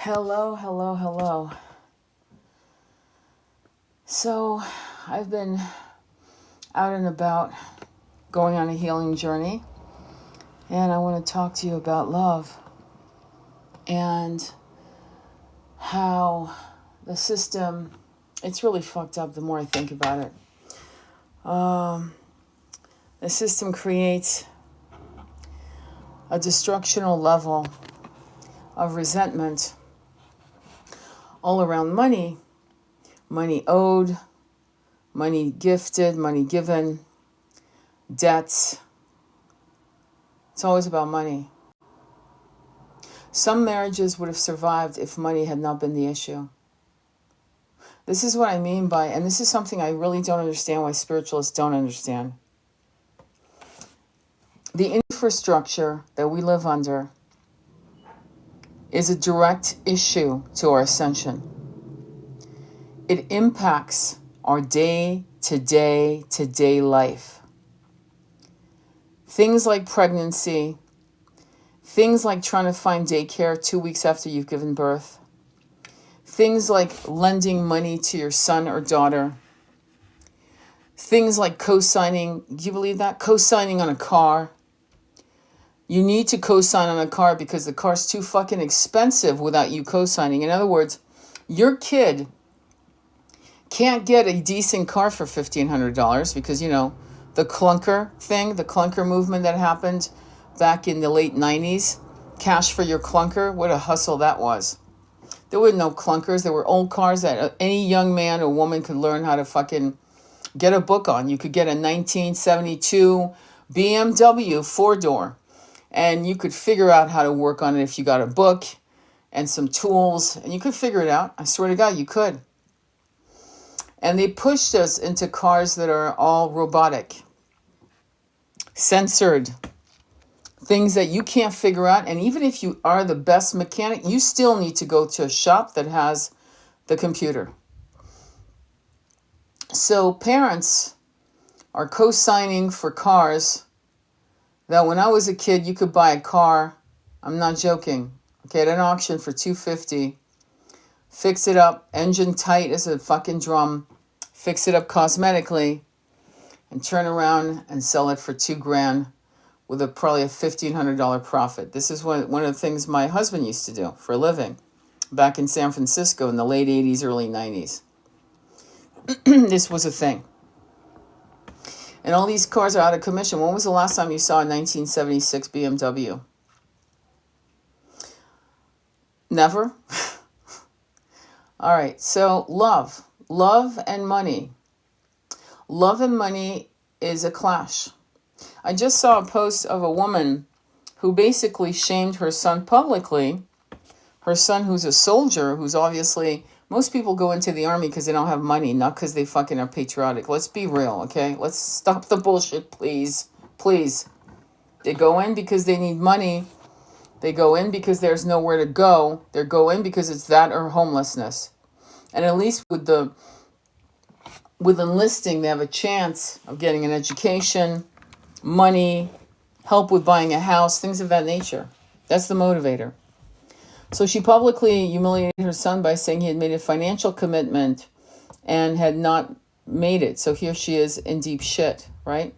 Hello, hello, hello. So, I've been out and about going on a healing journey, and I want to talk to you about love and how the system, it's really fucked up the more I think about it. The system creates a destructional level of resentment all around money owed, money gifted, money given, debts. It's always about money. Some marriages would have survived if money had not been the issue. This is what I mean by, and this is something I really don't understand why spiritualists don't understand. The infrastructure that we live under is a direct issue to our ascension. It impacts our day-to-day life. Things like pregnancy, things like trying to find daycare 2 weeks after you've given birth, things like lending money to your son or daughter, things like co-signing, do you believe that? Co-signing on a car. You need to co-sign on a car because the car's too fucking expensive without you co-signing. In other words, your kid can't get a decent car for $1,500 because, the clunker thing, the clunker movement that happened back in the late 90s, cash for your clunker, what a hustle that was. There were no clunkers. There were old cars that any young man or woman could learn how to fucking get a book on. You could get a 1972 BMW 4-door, and you could figure out how to work on it if you got a book and some tools, and you could figure it out. I swear to God, you could. And they pushed us into cars that are all robotic, censored, things that you can't figure out. And even if you are the best mechanic, you still need to go to a shop that has the computer. So parents are co-signing for cars that when I was a kid, you could buy a car, I'm not joking, okay, at an auction for $250. Fix it up, engine tight as a fucking drum, fix it up cosmetically, and turn around and sell it for $2,000 with probably a $1,500 profit. This is one of the things my husband used to do for a living back in San Francisco in the late 80s, early 90s. This was a thing. And all these cars are out of commission. When was the last time you saw a 1976 BMW? Never? All right, so love and money. Love and money is a clash. I just saw a post of a woman who basically shamed her son publicly. Her son, who's a soldier, who's obviously, most people go into the army because they don't have money, not because they fucking are patriotic. Let's be real, okay? Let's stop the bullshit, please. Please. They go in because they need money. They go in because there's nowhere to go. They go in because it's that or homelessness. And at least with enlisting, they have a chance of getting an education, money, help with buying a house, things of that nature. That's the motivator. So she publicly humiliated her son by saying he had made a financial commitment and had not made it. So here she is in deep shit, right?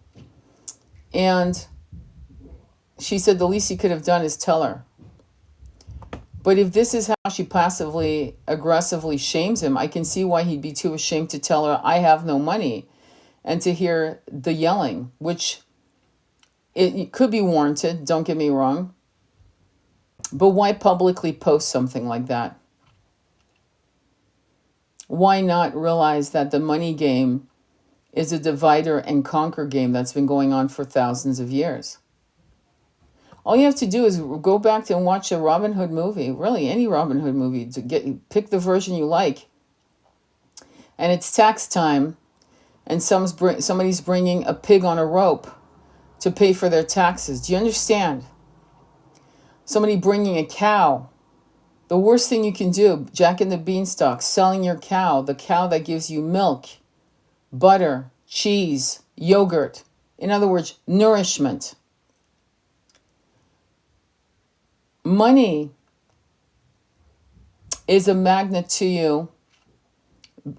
And she said the least he could have done is tell her. But if this is how she passively, aggressively shames him, I can see why he'd be too ashamed to tell her, I have no money, and to hear the yelling, which it could be warranted, don't get me wrong. But why publicly post something like that? Why not realize that the money game is a divider and conquer game that's been going on for thousands of years? All you have to do is go back and watch a Robin Hood movie, really any Robin Hood movie, to pick the version you like. And it's tax time, and somebody's bringing a pig on a rope to pay for their taxes. Do you understand? Somebody bringing a cow. The worst thing you can do, Jack and the Beanstalk, selling your cow, the cow that gives you milk, butter, cheese, yogurt. In other words, nourishment. Money is a magnet to you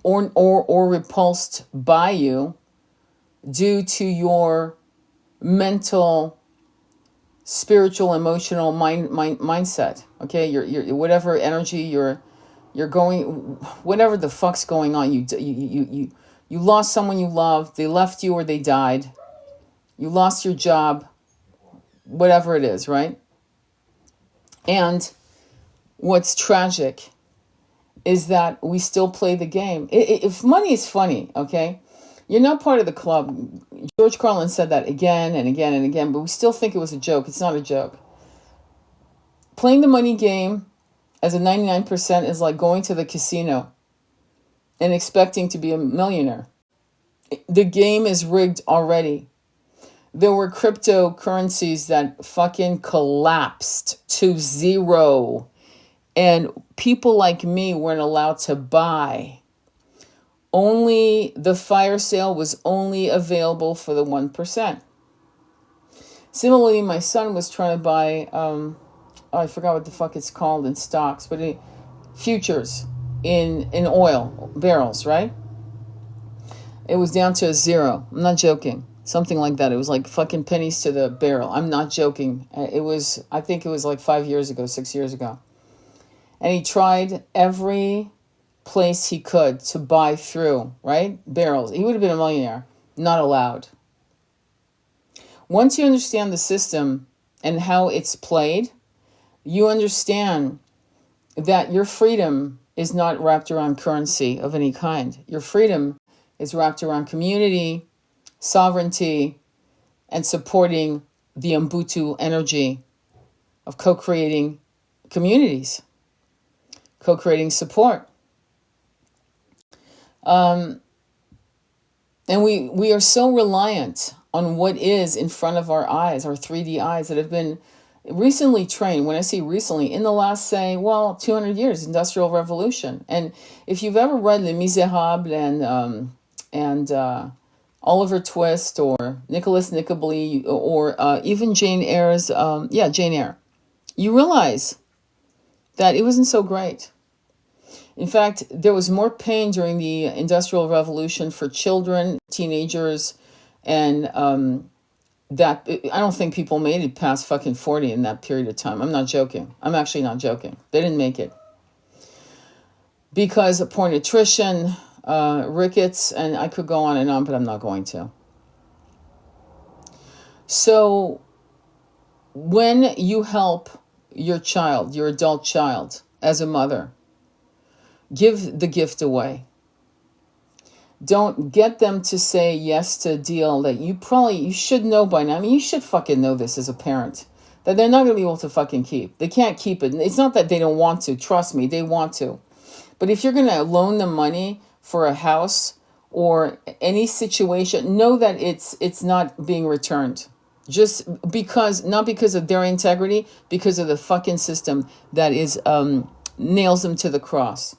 or repulsed by you due to your mental, spiritual, emotional mindset. Okay, your whatever energy you're going, whatever the fuck's going on. You lost someone you loved. They left you or they died. You lost your job. Whatever it is, right? And what's tragic is that we still play the game. If money is funny, okay, you're not part of the club. George Carlin said that again and again and again, but we still think it was a joke. It's not a joke. Playing the money game as a 99% is like going to the casino and expecting to be a millionaire. The game is rigged already. There were cryptocurrencies that fucking collapsed to zero. And people like me weren't allowed to buy. Only the fire sale was only available for the 1%. Similarly, my son was trying to buy, I forgot what the fuck it's called in stocks, but futures in oil barrels, right? It was down to zero. I'm not joking. Something like that. It was like fucking pennies to the barrel. I'm not joking. I think it was like 6 years ago. And he tried every place he could to buy through, right? Barrels. He would have been a millionaire. Not allowed. Once you understand the system and how it's played, you understand that your freedom is not wrapped around currency of any kind. Your freedom is wrapped around community, sovereignty, and supporting the Ubuntu energy of co-creating communities, co-creating support. And we are so reliant on what is in front of our eyes, our 3D eyes that have been recently trained. When I say recently, in the last, 200 years, Industrial Revolution. And if you've ever read Les Miserables and Oliver Twist or Nicholas Nickleby or even Jane Eyre's, Jane Eyre, you realize that it wasn't so great. In fact, there was more pain during the Industrial Revolution for children, teenagers, and that I don't think people made it past fucking 40 in that period of time. I'm not joking. I'm actually not joking. They didn't make it. Because of poor nutrition, rickets, and I could go on, but I'm not going to. So when you help your child, your adult child, as a mother, give the gift away. Don't get them to say yes to a deal that you should know by now. I mean, you should fucking know this as a parent, that they're not going to be able to fucking keep. They can't keep it. It's not that they don't want to. Trust me, they want to. But if you're going to loan them money for a house or any situation, know that it's not being returned. Just because, not because of their integrity, because of the fucking system that is nails them to the cross.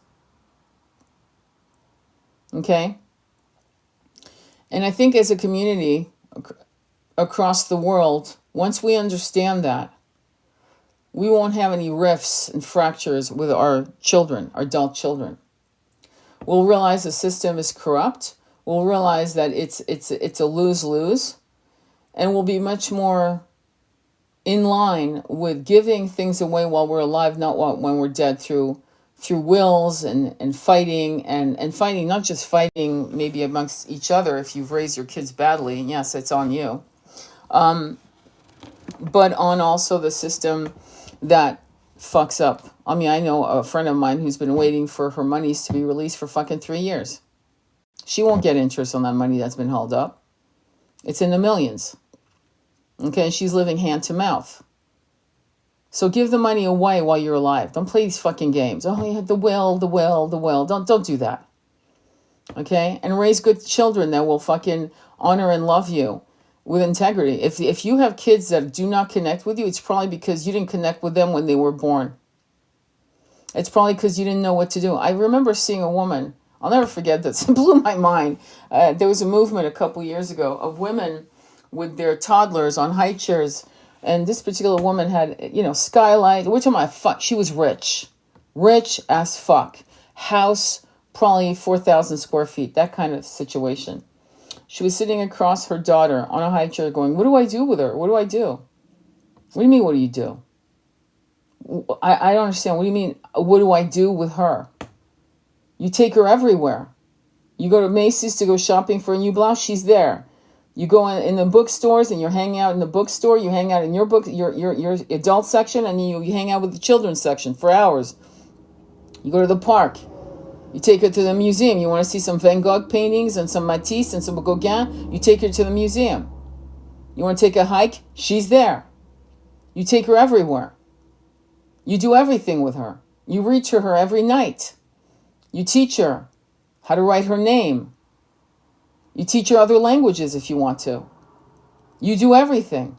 Okay? And I think as a community across the world, once we understand that, we won't have any rifts and fractures with our children, our adult children. We'll realize the system is corrupt. We'll realize that it's a lose-lose. And we'll be much more in line with giving things away while we're alive, not when we're dead, through wills and fighting and fighting, not just fighting maybe amongst each other if you've raised your kids badly, and yes, it's on you, but on also the system that fucks up. I mean, I know a friend of mine who's been waiting for her monies to be released for fucking 3 years. She won't get interest on that money that's been held up. It's in the millions. Okay, and she's living hand to mouth. So give the money away while you're alive. Don't play these fucking games. Oh, you have the will. Don't do that. Okay? And raise good children that will fucking honor and love you with integrity. If you have kids that do not connect with you, it's probably because you didn't connect with them when they were born. It's probably because you didn't know what to do. I remember seeing a woman, I'll never forget this, it blew my mind. There was a movement a couple years ago of women with their toddlers on high chairs. And this particular woman had, skylight. We're talking about she was rich. Rich as fuck. House, probably 4,000 square feet. That kind of situation. She was sitting across her daughter on a high chair going, what do I do with her? What do I do? What do you mean, what do you do? I don't understand. What do you mean, what do I do with her? You take her everywhere. You go to Macy's to go shopping for a new blouse, she's there. You go in the bookstores and you're hanging out in the bookstore. You hang out in your book, your adult section, and you hang out with the children's section for hours. You go to the park. You take her to the museum. You want to see some Van Gogh paintings and some Matisse and some Gauguin. You take her to the museum. You want to take a hike? She's there. You take her everywhere. You do everything with her. You reach for her every night. You teach her how to write her name. You teach her other languages if you want to. You do everything.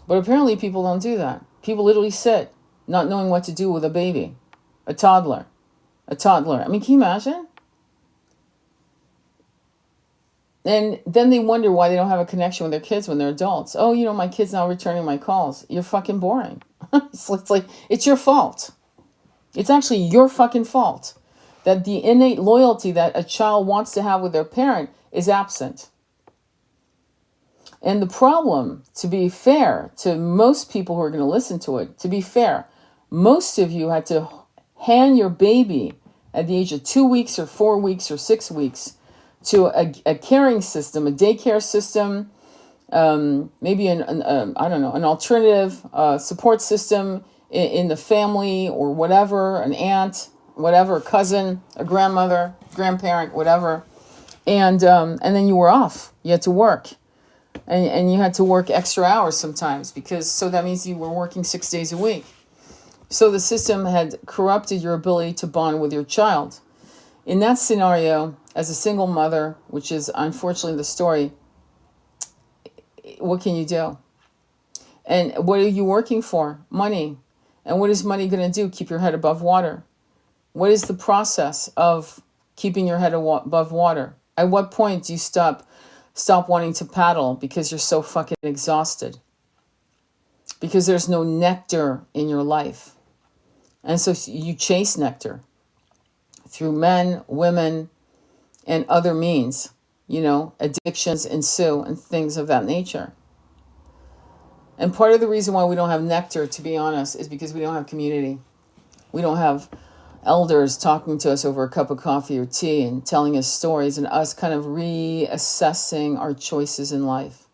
But apparently people don't do that. People literally sit, not knowing what to do with a baby, a toddler. I mean, can you imagine? And then they wonder why they don't have a connection with their kids when they're adults. Oh, my kid's not returning my calls. You're fucking boring. It's like, it's your fault. It's actually your fucking fault that the innate loyalty that a child wants to have with their parent is absent. And the problem, to be fair to most people who are going to listen to it, to be fair, most of you had to hand your baby at the age of 2 weeks or 4 weeks or 6 weeks to a caring system, a daycare system, maybe an alternative support system in the family or whatever, an aunt, whatever, a cousin, a grandmother, grandparent, whatever. And then you were off. You had to work. And you had to work extra hours sometimes so that means you were working 6 days a week. So the system had corrupted your ability to bond with your child. In that scenario, as a single mother, which is unfortunately the story, what can you do? And what are you working for? Money. And what is money going to do? Keep your head above water. What is the process of keeping your head above water? At what point do you stop wanting to paddle because you're so fucking exhausted? Because there's no nectar in your life. And so you chase nectar through men, women, and other means. Addictions ensue and things of that nature. And part of the reason why we don't have nectar, to be honest, is because we don't have community. We don't have elders talking to us over a cup of coffee or tea and telling us stories and us kind of reassessing our choices in life.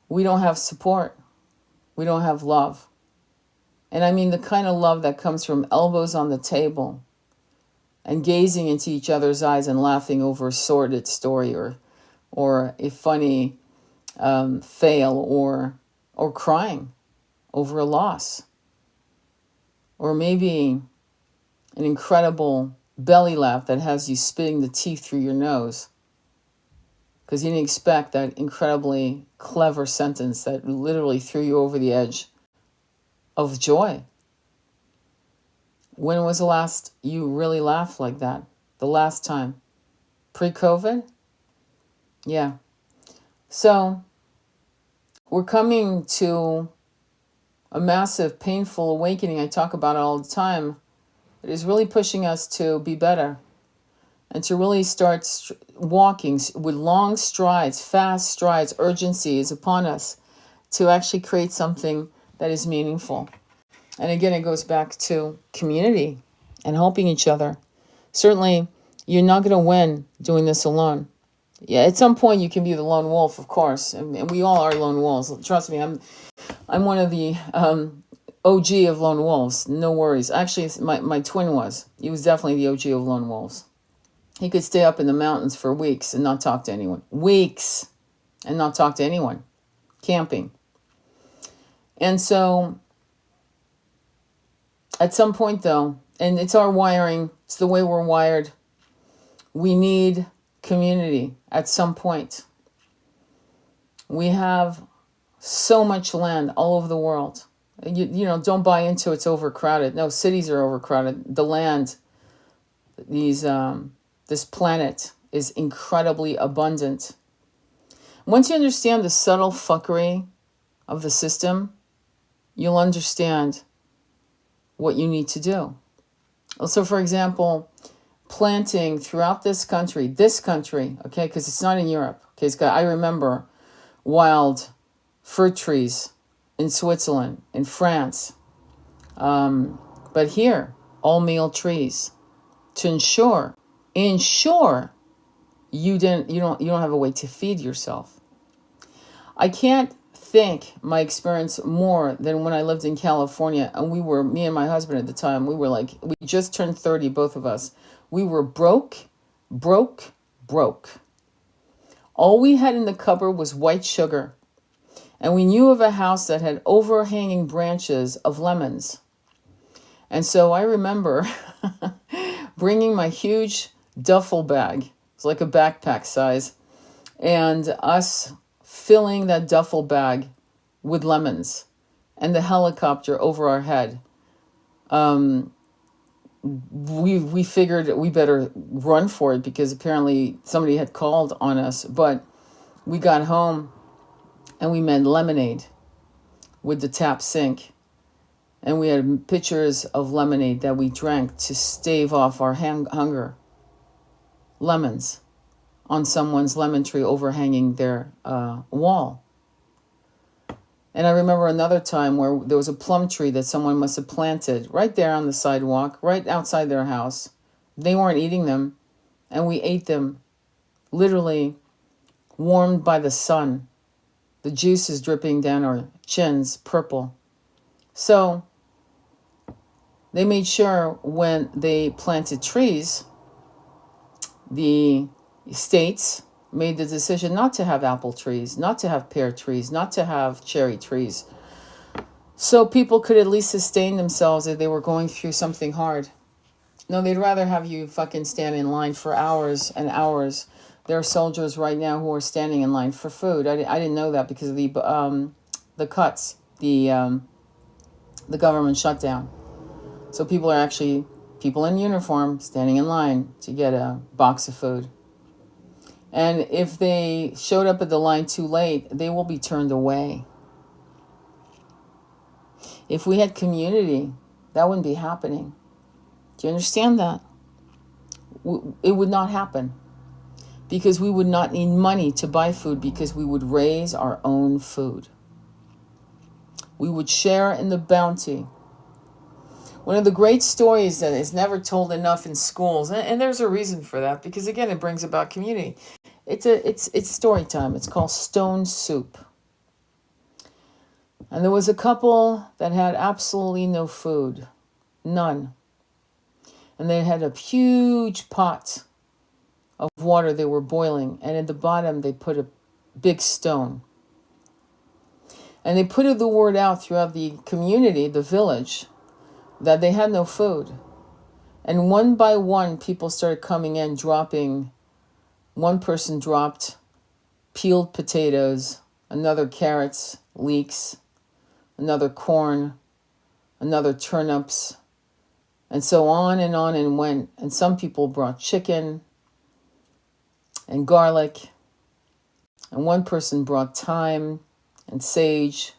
We don't have support. We don't have love. And I mean the kind of love that comes from elbows on the table and gazing into each other's eyes and laughing over a sordid story or a funny fail or crying over a loss. Or maybe an incredible belly laugh that has you spitting the teeth through your nose because you didn't expect that incredibly clever sentence that literally threw you over the edge of joy. When was the last you really laughed like that? The last time? Pre-COVID? Yeah. So we're coming to a massive, painful awakening. I talk about it all the time. It is really pushing us to be better and to really start walking with long strides, fast strides. Urgency is upon us to actually create something that is meaningful. And again, it goes back to community and helping each other. Certainly, you're not going to win doing this alone. Yeah, at some point you can be the lone wolf, of course, and we all are lone wolves. Trust me, I'm one of the OG of lone wolves. No worries. Actually, my twin was. He was definitely the OG of lone wolves. He could stay up in the mountains for weeks and not talk to anyone. Weeks and not talk to anyone. Camping. And so at some point, though, and it's our wiring, it's the way we're wired, we need community at some point. We have so much land all over the world. Don't buy into it's overcrowded. No, cities are overcrowded. The land, this planet is incredibly abundant. Once you understand the subtle fuckery of the system, you'll understand what you need to do. So, for example, planting throughout this country, okay, because it's not in Europe. Okay, I remember wild fruit trees in Switzerland, in France, but here, all male trees, to ensure you don't have a way to feed yourself. I can't thank my experience more than when I lived in California, and me and my husband at the time, we just turned 30, both of us. We were broke. All we had in the cupboard was white sugar. And we knew of a house that had overhanging branches of lemons. And so I remember bringing my huge duffel bag. It's like a backpack size. And us filling that duffel bag with lemons. And the helicopter over our head. We figured we better run for it because apparently somebody had called on us. But we got home and we made lemonade with the tap sink. And we had pitchers of lemonade that we drank to stave off our hunger. Lemons on someone's lemon tree overhanging their wall. And I remember another time where there was a plum tree that someone must have planted right there on the sidewalk, right outside their house. They weren't eating them, and we ate them, literally warmed by the sun. The juice is dripping down our chins, purple. So they made sure when they planted trees, the states made the decision not to have apple trees, not to have pear trees, not to have cherry trees. So people could at least sustain themselves if they were going through something hard. No, they'd rather have you fucking stand in line for hours and hours. There are soldiers right now who are standing in line for food. I didn't know that because of the cuts, the government shutdown. So people are actually people in uniform standing in line to get a box of food. And if they showed up at the line too late, they will be turned away. If we had community, that wouldn't be happening. Do you understand that? It would not happen. Because we would not need money to buy food because we would raise our own food. We would share in the bounty. One of the great stories that is never told enough in schools, and there's a reason for that, because again, it brings about community. It's story time. It's called Stone Soup. And there was a couple that had absolutely no food. None. And they had a huge pot of water they were boiling, and at the bottom they put a big stone. And they put the word out throughout the community, the village, that they had no food. And one by one, people started coming in, dropping. One person dropped peeled potatoes, another carrots, leeks, another corn, another turnips, and so on and went. And some people brought chicken and garlic, and one person brought thyme and sage.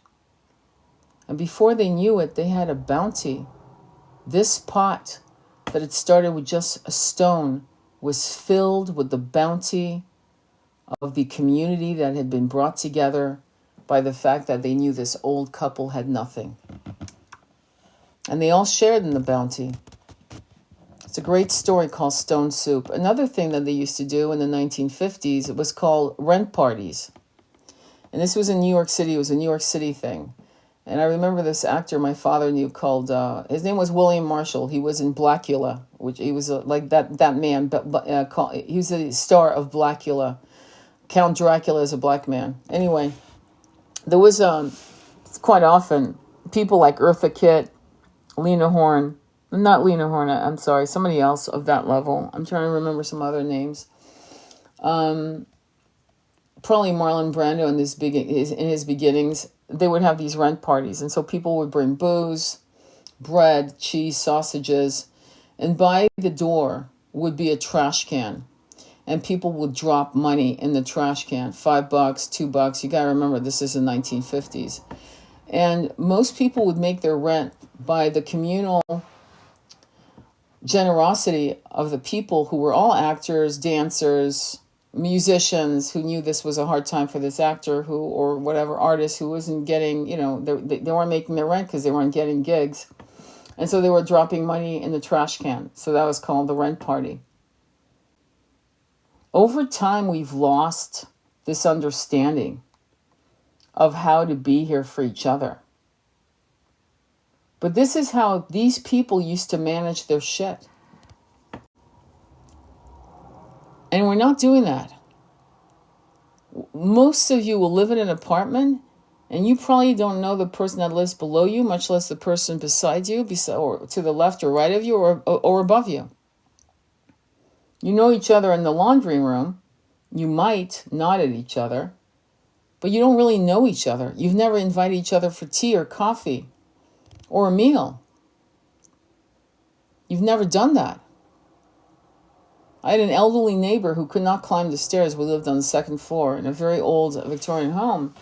And before they knew it, they had a bounty. This pot that had started with just a stone was filled with the bounty of the community that had been brought together by the fact that they knew this old couple had nothing. And they all shared in the bounty. It's a great story called Stone Soup. Another thing that they used to do in the 1950s, it was called rent parties. And this was in New York City. It was a New York City thing. And I remember this actor my father knew called, his name was William Marshall. He was in Blackula, which he was like that man, but he was the star of Blackula. Count Dracula is a black man. Anyway, there was quite often people like Eartha Kitt, Lena Horne, not Lena Horne, I'm sorry, somebody else of that level. I'm trying to remember some other names. Probably Marlon Brando in his beginnings. They would have these rent parties, and so people would bring booze, bread, cheese, sausages, and by the door would be a trash can, and people would drop money in the trash can, $5, $2. You gotta remember, this is the 1950s, And most people would make their rent by the communal generosity of the people who were all actors, dancers, musicians who knew this was a hard time for this actor who, or whatever artist who wasn't getting, they weren't making their rent because they weren't getting gigs. And so they were dropping money in the trash can. So that was called the rent party. Over time, we've lost this understanding of how to be here for each other. But this is how these people used to manage their shit. And we're not doing that. Most of you will live in an apartment and you probably don't know the person that lives below you, much less the person beside you, or to the left or right of you, or above you. You know each other in the laundry room. You might nod at each other, but you don't really know each other. You've never invited each other for tea or coffee or a meal. You've never done that. I had an elderly neighbor who could not climb the stairs. We lived on the second floor in a very old Victorian home,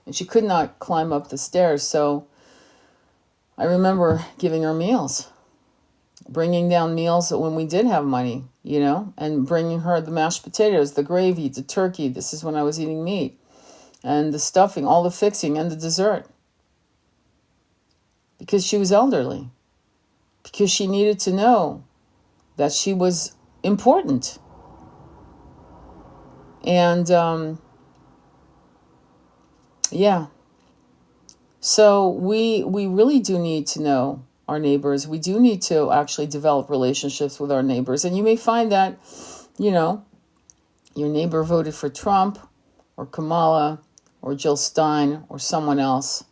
and she could not climb up the stairs. So I remember giving her meals, bringing down meals when we did have money, and bringing her the mashed potatoes, the gravy, the turkey. This is when I was eating meat, and the stuffing, all the fixing, and the dessert. Because she was elderly. Because she needed to know that she was important. And, So we really do need to know our neighbors. We do need to actually develop relationships with our neighbors. And you may find that, your neighbor voted for Trump or Kamala or Jill Stein or someone else.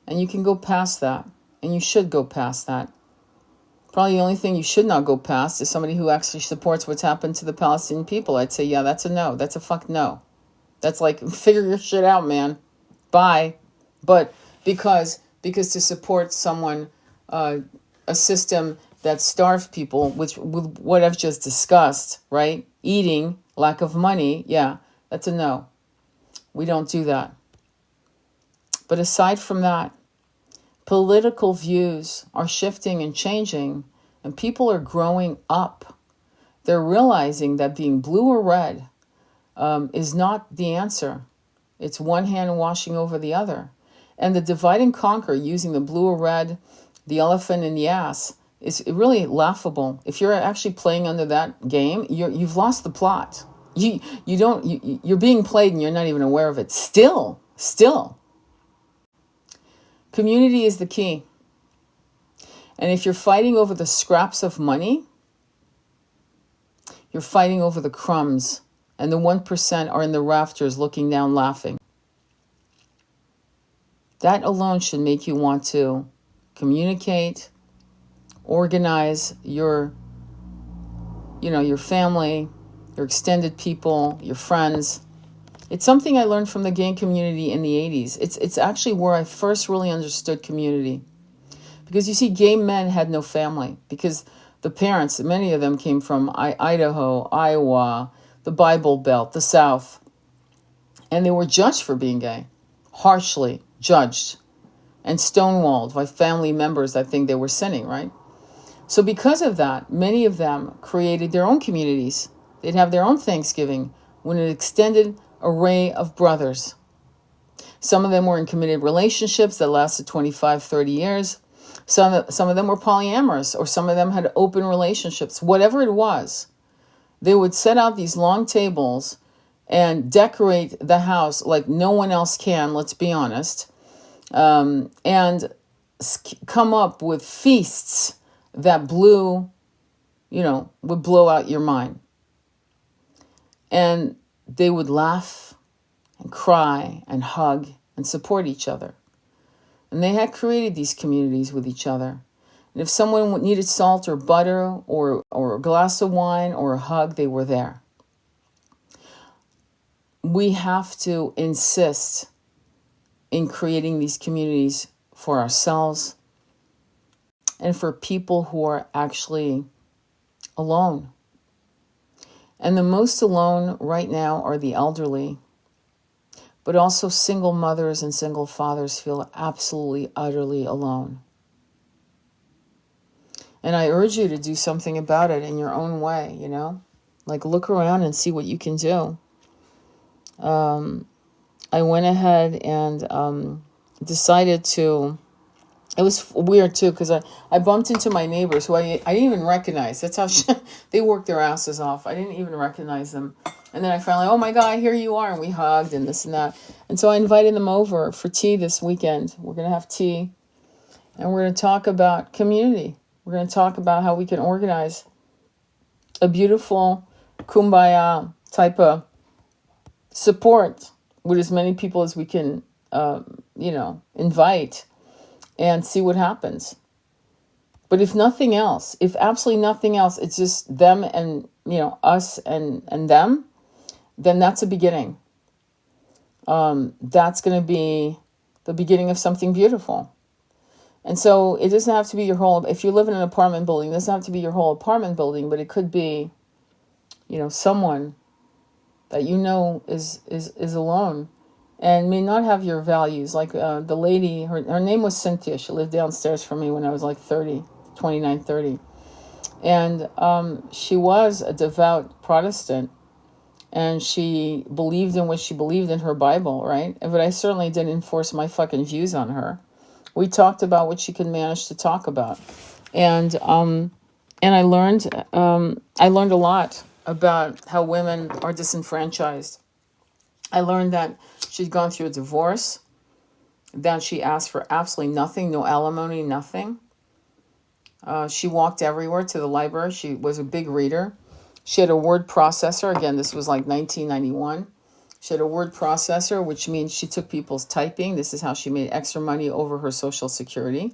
And you can go past that. And you should go past that. Probably the only thing you should not go past is somebody who actually supports what's happened to the Palestinian people. I'd say, yeah, that's a no. That's a fuck no. That's like, figure your shit out, man. Bye. But because to support someone, a system that starved people with what I've just discussed, right? Eating, lack of money, yeah, that's a no. We don't do that. But aside from that, political views are shifting and changing, and people are growing up. They're realizing that being blue or red is not the answer. It's one hand washing over the other. And the divide and conquer using the blue or red, the elephant and the ass, is really laughable. If you're actually playing under that game, you've lost the plot. You're being played and you're not even aware of it. Still. Community is the key. And if you're fighting over the scraps of money, you're fighting over the crumbs. And the 1% are in the rafters looking down laughing. That alone should make you want to communicate, organize your family, your extended people, your friends. It's something I learned from the gay community in the 80s. It's actually where I first really understood community. Because you see, gay men had no family. Because the parents, many of them came from Idaho, Iowa, the Bible Belt, the South. And they were judged for being gay. Harshly judged. And stonewalled by family members that think they were sinning, right? So because of that, many of them created their own communities. They'd have their own Thanksgiving with an extended array of brothers. Some of them were in committed relationships that lasted 25, 30 years. Some of them were polyamorous, or some of them had open relationships. Whatever it was, they would set out these long tables and decorate the house like no one else can, let's be honest, and come up with feasts that would blow out your mind. And they would laugh and cry and hug and support each other. And they had created these communities with each other. And if someone needed salt or butter or a glass of wine or a hug, they were there. We have to insist in creating these communities for ourselves and for people who are actually alone. And the most alone right now are the elderly. But also single mothers and single fathers feel absolutely, utterly alone. And I urge you to do something about it in your own way, you know? Like look around and see what you can do. I went ahead and decided to, it was weird too, because I bumped into my neighbors who I didn't even recognize. That's how they worked their asses off. I didn't even recognize them. And then I finally, oh my God, here you are. And we hugged and this and that. And so I invited them over for tea this weekend. We're going to have tea. And we're going to talk about community. We're going to talk about how we can organize a beautiful kumbaya type of support with as many people as we can, invite and see what happens. But if nothing else, if absolutely nothing else, it's just them and, us and them, then that's a beginning. That's going to be the beginning of something beautiful. And so it doesn't have to be your whole, if you live in an apartment building, it doesn't have to be your whole apartment building, but it could be, someone that is alone and may not have your values. Like the lady, her name was Cynthia. She lived downstairs from me when I was like 29, 30. And she was a devout Protestant. And she believed in what she believed in, her Bible, right? But I certainly didn't enforce my fucking views on her. We talked about what she could manage to talk about. And I learned a lot about how women are disenfranchised. I learned that she'd gone through a divorce, that she asked for absolutely nothing, no alimony, nothing. She walked everywhere to the library. She was a big reader. She had a word processor. Again, this was like 1991. She had a word processor, which means she took people's typing. This is how she made extra money over her Social Security.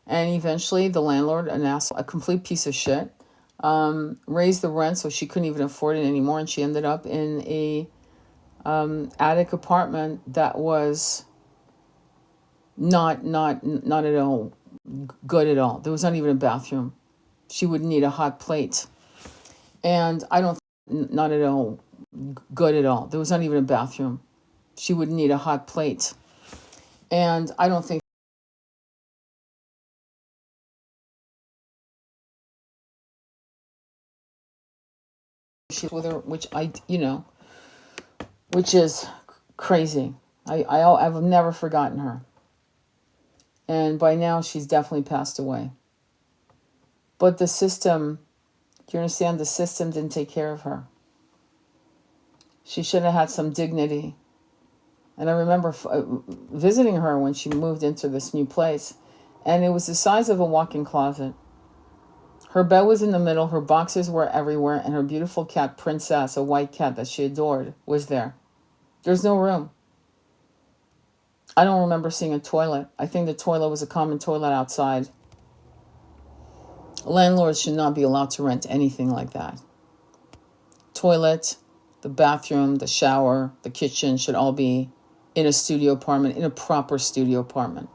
And eventually the landlord, an asshole, a complete piece of shit, raised the rent so she couldn't even afford it anymore. And she ended up in a attic apartment that was not at all good at all. There was not even a bathroom. She would need a hot plate. And not at all good at all. There was not even a bathroom. She would need a hot plate. And I don't think she was with her, which is crazy. I've never forgotten her. And by now she's definitely passed away. But the system, do you understand? The system didn't take care of her. She should have had some dignity. And I remember visiting her when she moved into this new place. And it was the size of a walk-in closet. Her bed was in the middle. Her boxes were everywhere. And her beautiful cat, Princess, a white cat that she adored, was there. There's no room. I don't remember seeing a toilet. I think the toilet was a common toilet outside. Landlords should not be allowed to rent anything like that. Toilet, the bathroom, the shower, the kitchen should all be in a studio apartment, in a proper studio apartment.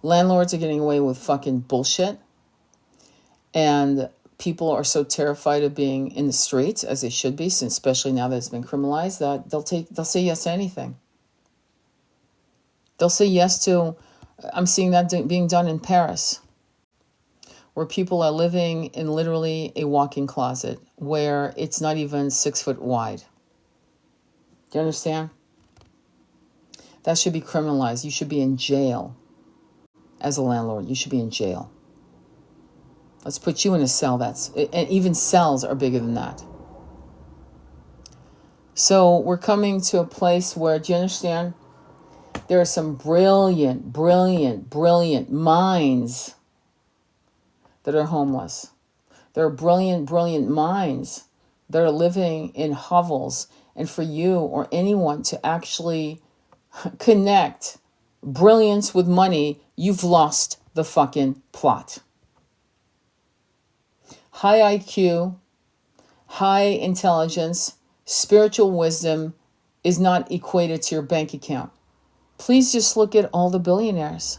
Landlords are getting away with fucking bullshit. And people are so terrified of being in the streets, as they should be, especially now that it's been criminalized, that they'll say yes to anything. They'll say yes to, I'm seeing that being done in Paris, where people are living in literally a walk-in closet where it's not even 6 foot wide. Do you understand? That should be criminalized. You should be in jail as a landlord. You should be in jail. Let's put you in a cell and even cells are bigger than that. So we're coming to a place where, do you understand? There are some brilliant minds that are homeless. There are brilliant minds that are living in hovels. And for you or anyone to actually connect brilliance with money, you've lost the fucking plot. High IQ, high intelligence, spiritual wisdom is not equated to your bank account. Please just look at all the billionaires.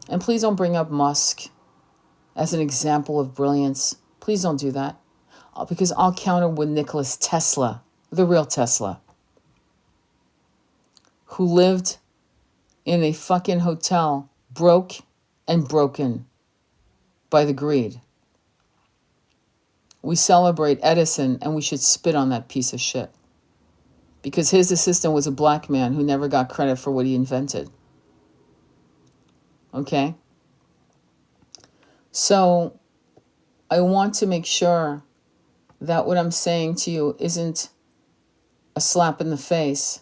And please don't bring up Musk as an example of brilliance. Please don't do that. Because I'll counter with Nikola Tesla, the real Tesla. who lived in a fucking hotel, broke and broken by the greed. We celebrate Edison and we should spit on that piece of shit. Because his assistant was a black man who never got credit for what he invented. Okay? So I want to make sure that what I'm saying to you isn't a slap in the face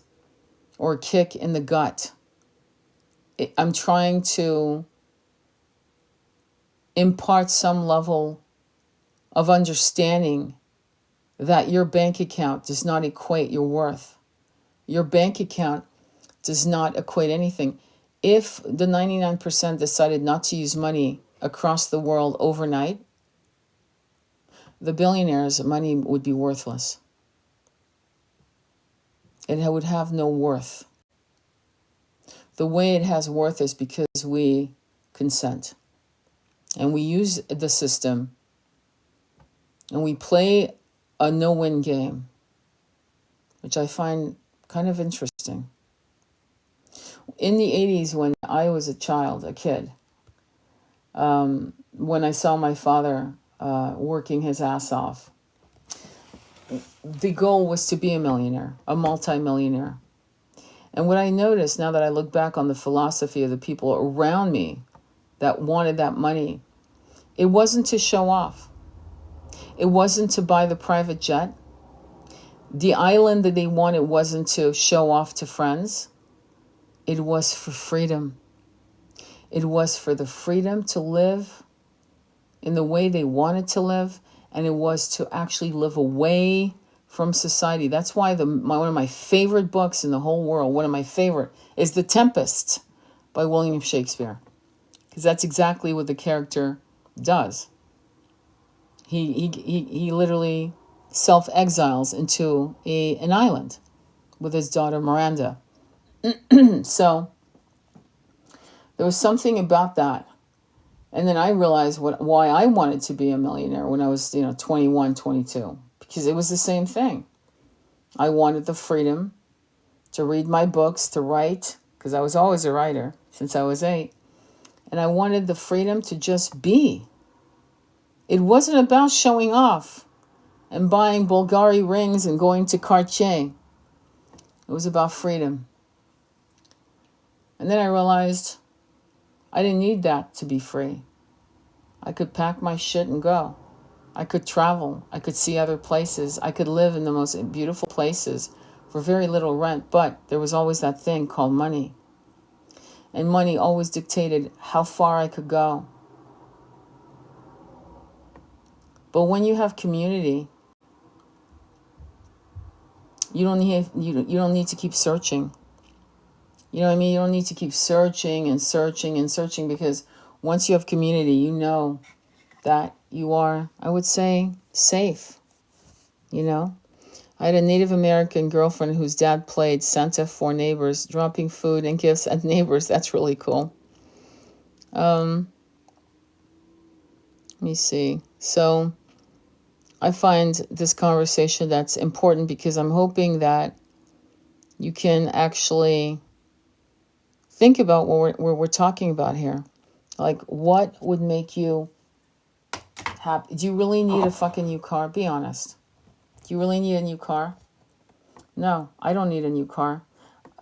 or a kick in the gut. I'm trying to impart some level of understanding that your bank account does not equate your worth. Your bank account does not equate anything. If the 99% decided not to use money across the world overnight, the billionaires' money would be worthless. It would have no worth. The way it has worth is because we consent. And we use the system. And we play a no-win game, which I find kind of interesting. In the 80s, when I was a child, a kid, when I saw my father working his ass off, the goal was to be a millionaire, a multi-millionaire. And what I noticed now that I look back on the philosophy of the people around me that wanted that money, it wasn't to show off. It wasn't to buy the private jet. The island that they wanted wasn't to show off to friends. It was for freedom. It was for the freedom to live in the way they wanted to live, and it was to actually live away from society. That's why one of my favorite books in the whole world, one of my favorite, is The Tempest by William Shakespeare. Because that's exactly what the character does. He literally self-exiles into an island with his daughter Miranda. So there was something about that. And then I realized why I wanted to be a millionaire when I was 21, 22. Because it was the same thing. I wanted the freedom to read my books, to write, because I was always a writer since I was 8. And I wanted the freedom to just be. It wasn't about showing off and buying Bulgari rings and going to Cartier. It was about freedom. And then I realized I didn't need that to be free. I could pack my shit and go. I could travel. I could see other places. I could live in the most beautiful places for very little rent. But there was always that thing called money. And money always dictated how far I could go. But when you have community, you don't need to keep searching. You know what I mean? You don't need to keep searching and searching and searching, because once you have community, you know that you are, I would say, safe. I had a Native American girlfriend whose dad played Santa for neighbors, dropping food and gifts at neighbors. That's really cool. Let me see. So I find this conversation that's important because I'm hoping that you can actually think about what we're talking about here. Like, what would make you happy? Do you really need a fucking new car? Be honest. Do you really need a new car? No, I don't need a new car.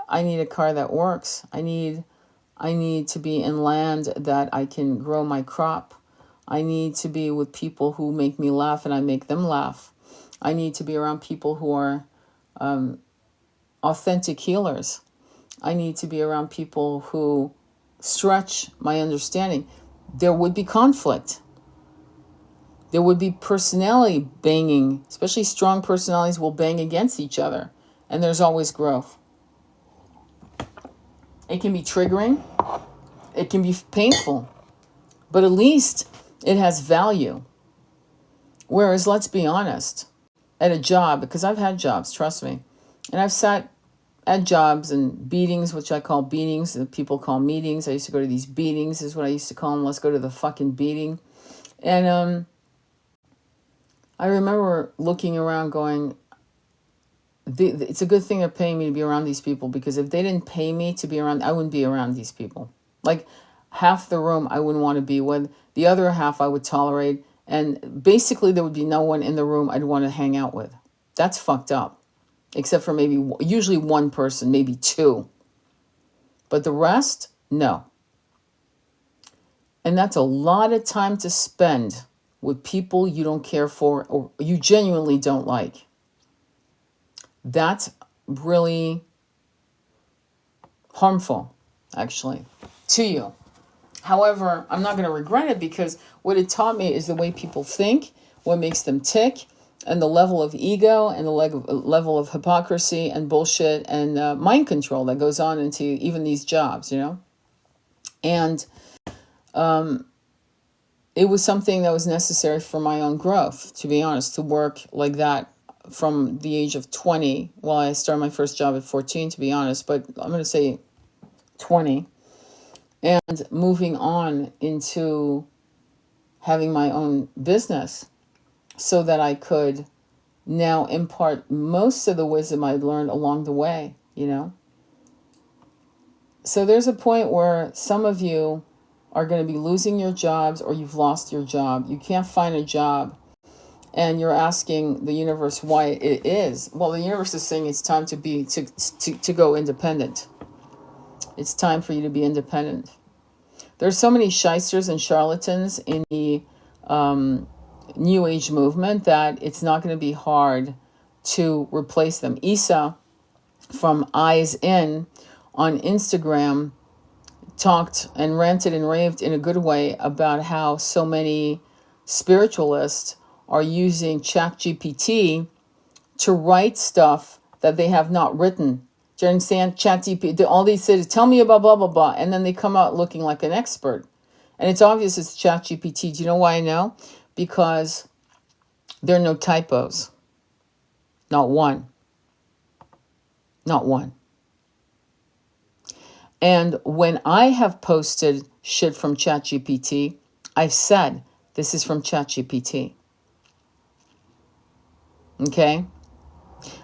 I need a car that works. I need to be in land that I can grow my crop. I need to be with people who make me laugh and I make them laugh. I need to be around people who are authentic healers. I need to be around people who stretch my understanding. There would be conflict. There would be personality banging, especially strong personalities will bang against each other. And there's always growth. It can be triggering. It can be painful. But at least it has value. Whereas, let's be honest, at a job, because I've had jobs, trust me, and I've sat at jobs and beatings, which I call beatings, that people call meetings. I used to go to these beatings, is what I used to call them. Let's go to the fucking beating. And I remember looking around going, it's a good thing they're paying me to be around these people, because if they didn't pay me to be around, I wouldn't be around these people. Like, half the room I wouldn't want to be with, the other half I would tolerate, and basically there would be no one in the room I'd want to hang out with. That's fucked up. Except for usually one person, maybe two. But the rest, no. And that's a lot of time to spend with people you don't care for or you genuinely don't like. That's really harmful, actually, to you. However, I'm not going to regret it, because what it taught me is the way people think, what makes them tick, and the level of ego and the level of hypocrisy and bullshit and mind control that goes on into even these jobs, And it was something that was necessary for my own growth, to be honest, to work like that from the age of 20. Well, I started my first job at 14, to be honest, but I'm going to say 20. And moving on into having my own business so that I could now impart most of the wisdom I learned along the way, So there's a point where some of you are going to be losing your jobs, or you've lost your job. You can't find a job, and you're asking the universe why it is. Well, the universe is saying it's time to go independent. It's time for you to be independent. There's so many shysters and charlatans in the New Age movement that it's not going to be hard to replace them. Isa from Eyes In on Instagram talked and ranted and raved in a good way about how so many spiritualists are using ChatGPT to write stuff that they have not written. Do you understand? ChatGPT, all these cities, tell me about blah, blah, blah. And then they come out looking like an expert. And it's obvious it's ChatGPT. Do you know why I know? Because there are no typos. Not one. Not one. And when I have posted shit from ChatGPT, I've said, this is from ChatGPT. Okay?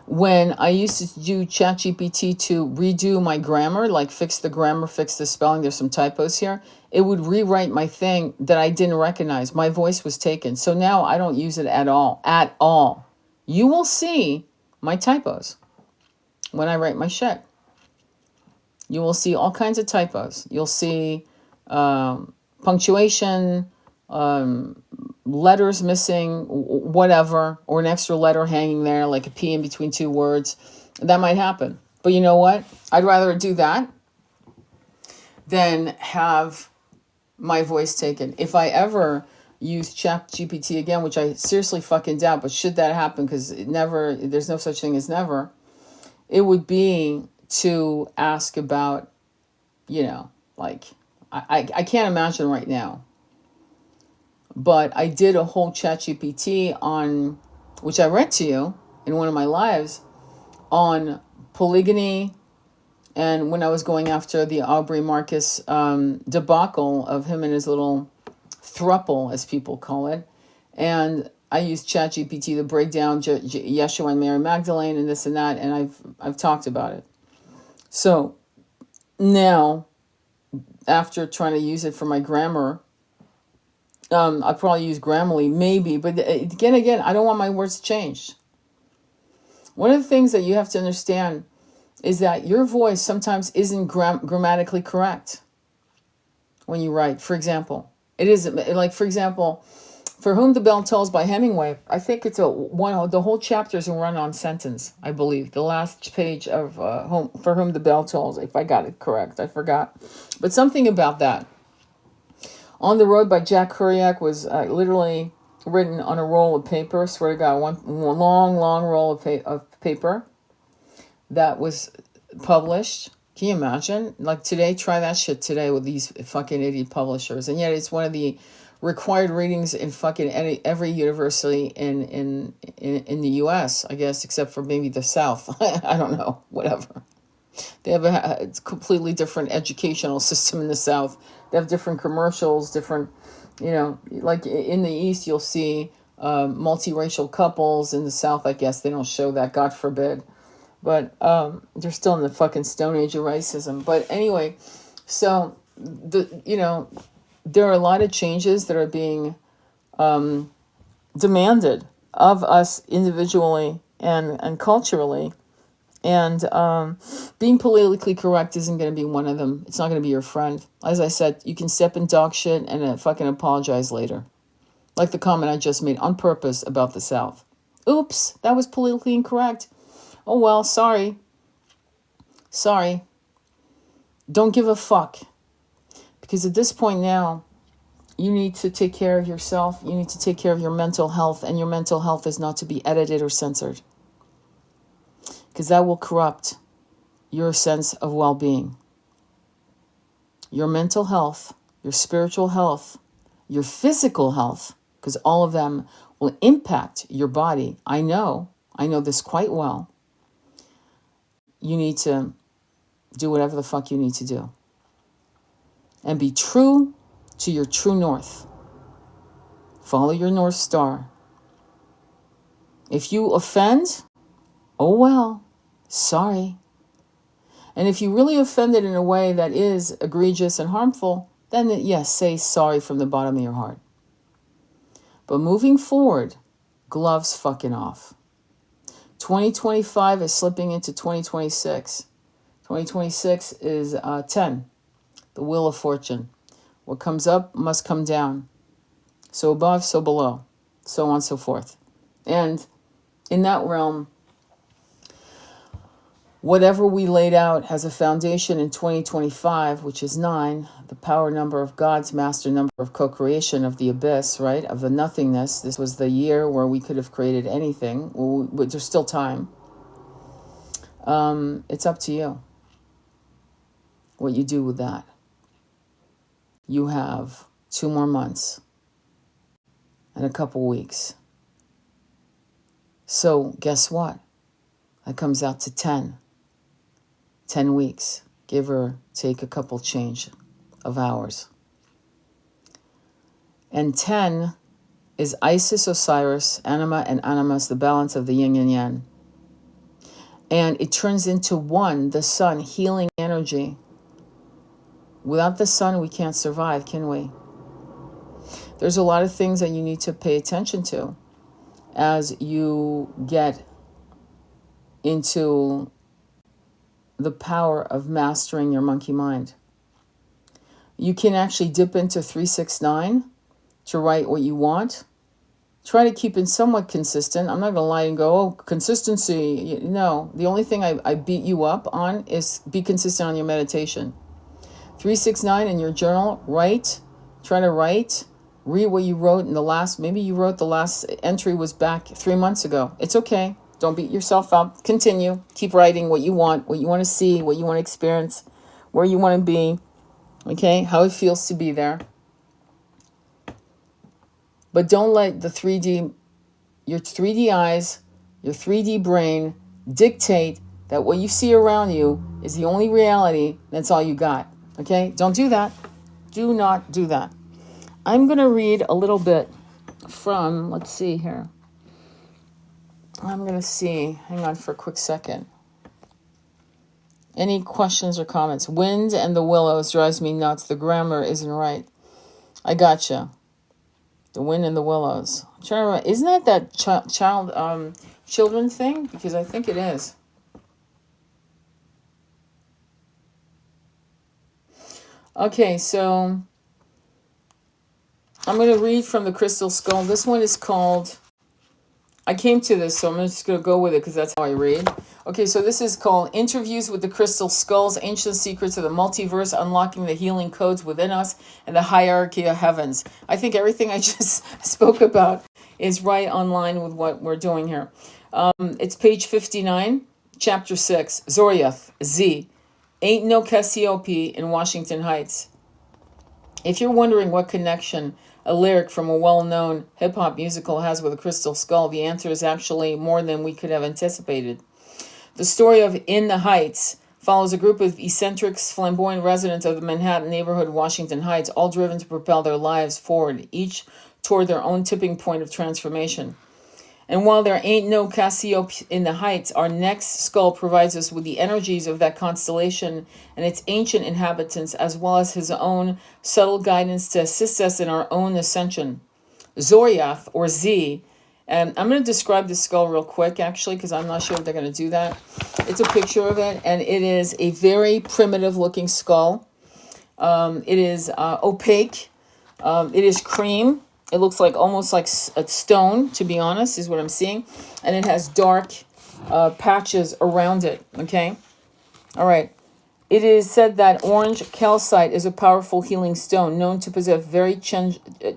When I used to do ChatGPT to redo my grammar, like fix the grammar, fix the spelling, there's some typos here, it would rewrite my thing that I didn't recognize. My voice was taken. So now I don't use it at all. At all. You will see my typos when I write my shit. You will see all kinds of typos. You'll see punctuation, letters missing, whatever, or an extra letter hanging there, like a P in between two words. That might happen. But you know what? I'd rather do that than have my voice taken. If I ever use ChatGPT again, which I seriously fucking doubt, but should that happen, because there's no such thing as never, it would be to ask about, like, I can't imagine right now. But I did a whole ChatGPT on, which I read to you in one of my lives, on polygyny, and when I was going after the Aubrey Marcus debacle of him and his little throuple, as people call it. And I used ChatGPT to break down Yeshua and Mary Magdalene and this and that, and I've talked about it. So now, after trying to use it for my grammar, I'll probably use Grammarly, maybe, but again, I don't want my words changed. One of the things that you have to understand is that your voice sometimes isn't grammatically correct when you write. For example, it isn't, like, for example, For Whom the Bell Tolls by Hemingway, I think it's the whole chapter is a run-on sentence, I believe. The last page of For Whom the Bell Tolls, if I got it correct, I forgot. But something about that. On the Road by Jack Kerouac was literally written on a roll of paper. I swear to God, one long roll of paper that was published. Can you imagine? Like today, try that shit today with these fucking idiot publishers. And yet it's one of the required readings in fucking every university in the U.S., I guess, except for maybe the South. I don't know, whatever. They have a completely different educational system in the South. They have different commercials, different, like in the East, you'll see multiracial couples. In the South, I guess they don't show that, God forbid. But they're still in the fucking Stone Age of racism. But anyway, so there are a lot of changes that are being demanded of us individually and culturally. And being politically correct isn't going to be one of them. It's not going to be your friend. As I said, you can step in dog shit and fucking apologize later. Like the comment I just made on purpose about the South. Oops, that was politically incorrect. Oh well, sorry. Sorry. Don't give a fuck. Because at this point now, you need to take care of yourself. You need to take care of your mental health. And your mental health is not to be edited or censored. Because that will corrupt your sense of well-being. Your mental health, your spiritual health, your physical health, because all of them will impact your body. I know this quite well. You need to do whatever the fuck you need to do. And be true to your true north. Follow your North Star. If you offend, oh well, sorry. And if you really offended in a way that is egregious and harmful, then yes, say sorry from the bottom of your heart. But moving forward, gloves fucking off. 2025 is slipping into 2026. 2026 is 10, the Wheel of Fortune. What comes up must come down. So above, so below, so on and so forth. And in that realm, whatever we laid out as a foundation in 2025, which is 9, the power number of God's master number of co-creation of the abyss, right, of the nothingness. This was the year where we could have created anything. Well, there's still time. It's up to you what you do with that. You have 2 more months and a couple weeks. So guess what? That comes out to 10 weeks, give or take a couple change of hours. And 10 is Isis, Osiris, Anima, and Animus, the balance of the yin and yang. And it turns into 1, the sun, healing energy. Without the sun, we can't survive, can we? There's a lot of things that you need to pay attention to as you get into the power of mastering your monkey mind. You can actually dip into 369 to write what you want. Try to keep it somewhat consistent. I'm not going to lie and go, oh, consistency. No, the only thing I beat you up on is be consistent on your meditation. 369 in your journal, write. Try to write. Read what you wrote in the last, maybe you wrote the last entry was back 3 months ago. It's okay. Don't beat yourself up. Continue. Keep writing what you want to see, what you want to experience, where you want to be, okay? How it feels to be there. But don't let the your 3D eyes, your 3D brain dictate that what you see around you is the only reality. That's all you got, okay? Don't do that. Do not do that. I'm going to read a little bit from, let's see here. I'm going to see. Hang on for a quick second. Any questions or comments? Wind and the willows drives me nuts. The grammar isn't right. I gotcha. The wind and the willows. I'm trying to remember. Isn't that children thing? Because I think it is. Okay, so I'm going to read from the Crystal Skull. This one is called, I came to this, so I'm just going to go with it because that's how I read. Okay, so this is called Interviews with the Crystal Skulls, Ancient Secrets of the Multiverse, Unlocking the Healing Codes Within Us, and the Hierarchy of Heavens. I think everything I just spoke about is right online with what we're doing here. It's page 59, chapter 6, Zoriath, Z. Ain't no Cassiope in Washington Heights. If you're wondering what connection a lyric from a well-known hip-hop musical has with a crystal skull, the answer is actually more than we could have anticipated. The story of In the Heights follows a group of eccentric, flamboyant residents of the Manhattan neighborhood, Washington Heights, all driven to propel their lives forward, each toward their own tipping point of transformation. And while there ain't no Cassiope in the heights, our next skull provides us with the energies of that constellation and its ancient inhabitants, as well as his own subtle guidance to assist us in our own ascension. Zoriath, or Z, and I'm going to describe the skull real quick, actually, because I'm not sure if they're going to do that. It's a picture of it, and it is a very primitive-looking skull. It is opaque. It is cream. It looks like almost like a stone, to be honest, is what I'm seeing. And it has dark patches around it, okay? All right. It is said that orange calcite is a powerful healing stone known to possess very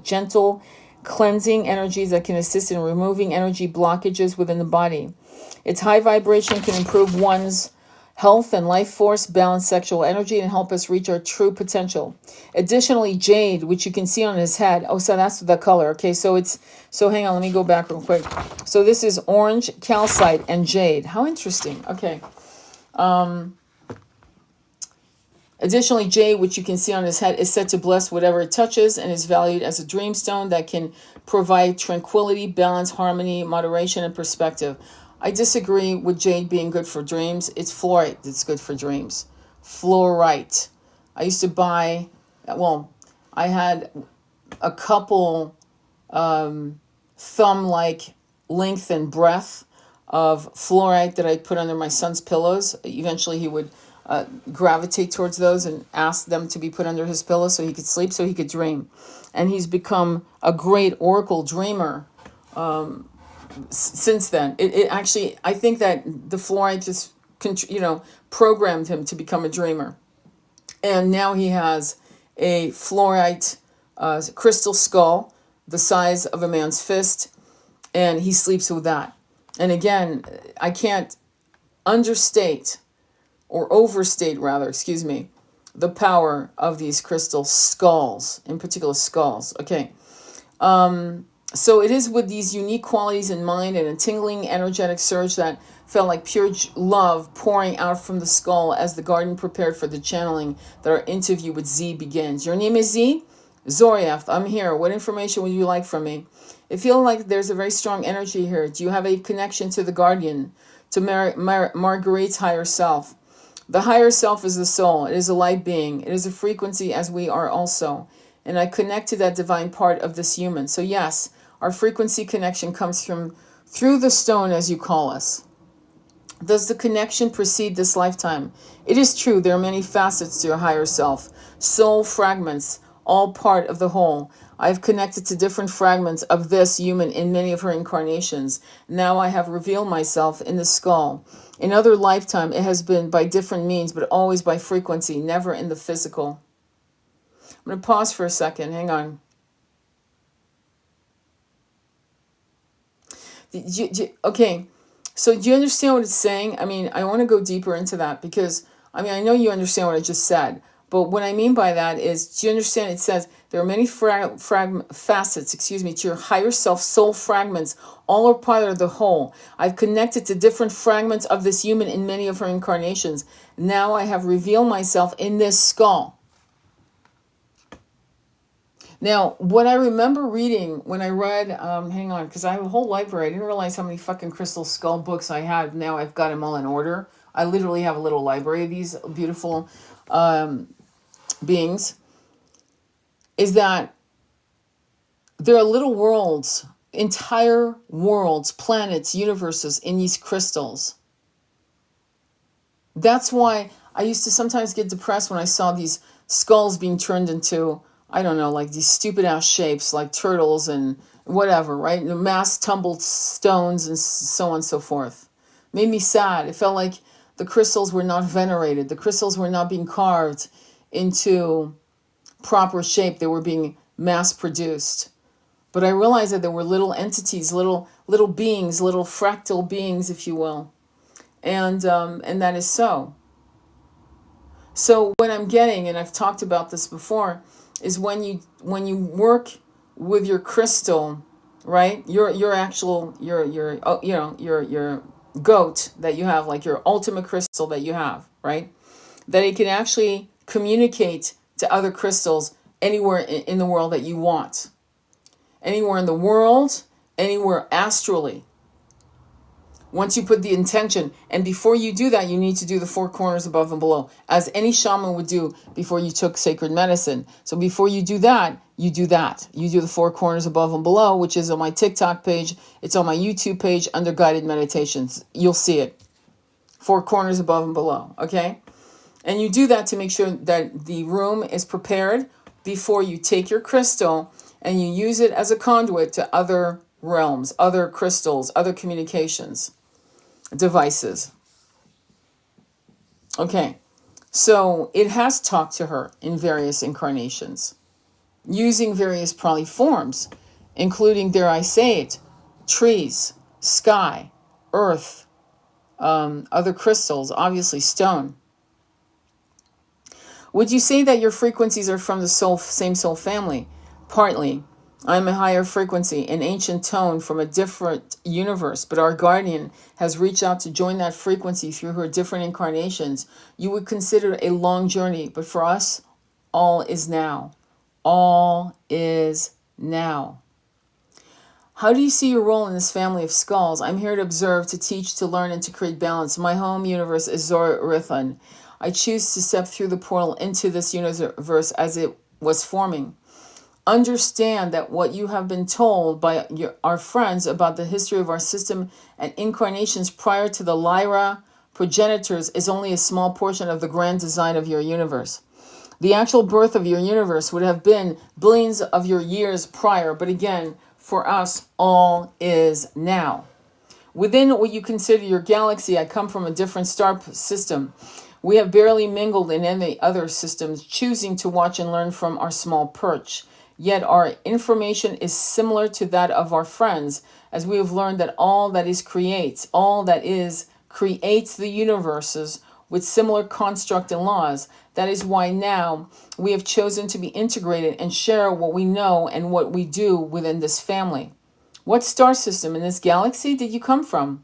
gentle cleansing energies that can assist in removing energy blockages within the body. Its high vibration can improve one's health and life force, balance sexual energy, and help us reach our true potential. Additionally, jade, which you can see on his head. Oh, so that's the color. Okay, so hang on, let me go back real quick. So this is orange calcite and jade. How interesting. Okay. Additionally, jade, which you can see on his head, is said to bless whatever it touches and is valued as a dreamstone that can provide tranquility, balance, harmony, moderation, and perspective. I disagree with jade being good for dreams. It's fluorite that's good for dreams. Fluorite. I used to buy, well, I had a couple thumb-like length and breadth of fluorite that I'd put under my son's pillows. Eventually he would gravitate towards those and ask them to be put under his pillow so he could sleep, so he could dream. And he's become a great oracle dreamer since then. It actually, I think that the fluoride just, programmed him to become a dreamer. And now he has a fluorite crystal skull the size of a man's fist, and he sleeps with that. And again, I can't understate, or overstate rather, the power of these crystal skulls, in particular skulls. Okay. So it is with these unique qualities in mind and a tingling energetic surge that felt like pure love pouring out from the skull as the garden prepared for the channeling that our interview with Z begins. Your name is Z? Zoriath, I'm here. What information would you like from me? I feel like there's a very strong energy here. Do you have a connection to the guardian, to Marguerite's higher self? The higher self is the soul. It is a light being. It is a frequency as we are also. And I connect to that divine part of this human. So yes, our frequency connection comes from through the stone, as you call us. Does the connection precede this lifetime? It is true. There are many facets to your higher self. Soul fragments, all part of the whole. I've connected to different fragments of this human in many of her incarnations. Now I have revealed myself in the skull. In other lifetime, it has been by different means, but always by frequency, never in the physical. I'm going to pause for a second. Hang on. Okay, so do you understand what it's saying? I mean, I want to go deeper into that because, I mean, I know you understand what I just said. But what I mean by that is, do you understand? It says there are many facets, to your higher self, soul fragments. All are part of the whole. I've connected to different fragments of this human in many of her incarnations. Now I have revealed myself in this skull. Now, what I remember reading when I read, hang on, because I have a whole library. I didn't realize how many fucking crystal skull books I had. Now I've got them all in order. I literally have a little library of these beautiful beings, is that there are little worlds, entire worlds, planets, universes in these crystals. That's why I used to sometimes get depressed when I saw these skulls being turned into, I don't know, like these stupid ass shapes like turtles and whatever, right? The mass tumbled stones and so on and so forth. Made me sad. It felt like the crystals were not venerated. The crystals were not being carved into proper shape. They were being mass produced. But I realized that there were little entities, little beings, little fractal beings, if you will. And that is so. So what I'm getting, and I've talked about this before, is when you work with your crystal, right? Your goat that you have, like your ultimate crystal that you have, right? That it can actually communicate to other crystals anywhere in the world that you want. Anywhere in the world, anywhere astrally. Once you put the intention, and before you do that, you need to do the 4 corners above and below, as any shaman would do before you took sacred medicine. So before you do that, you do that. You do the 4 corners above and below, which is on my TikTok page. It's on my YouTube page under guided meditations. You'll see it. 4 corners above and below, okay? And you do that to make sure that the room is prepared before you take your crystal and you use it as a conduit to other realms, other crystals, other communications devices. Okay, so it has talked to her in various incarnations, using various probably forms, including, dare I say it, trees, sky, earth, other crystals, obviously stone. Would you say that your frequencies are from the same soul family? Partly. I'm a higher frequency, an ancient tone from a different universe, but our guardian has reached out to join that frequency through her different incarnations. You would consider it a long journey, but for us, all is now. All is now. How do you see your role in this family of skulls? I'm here to observe, to teach, to learn, and to create balance. My home universe is Zorithan. I choose to step through the portal into this universe as it was forming. Understand that what you have been told by our friends about the history of our system and incarnations prior to the Lyra progenitors is only a small portion of the grand design of your universe. The actual birth of your universe would have been billions of your years prior, but again, for us, all is now. Within what you consider your galaxy, I come from a different star system. We have barely mingled in any other systems, choosing to watch and learn from our small perch. Yet our information is similar to that of our friends, as we have learned that all that is creates the universes with similar construct and laws. That is why now we have chosen to be integrated and share what we know and what we do within this family. What star system in this galaxy did you come from?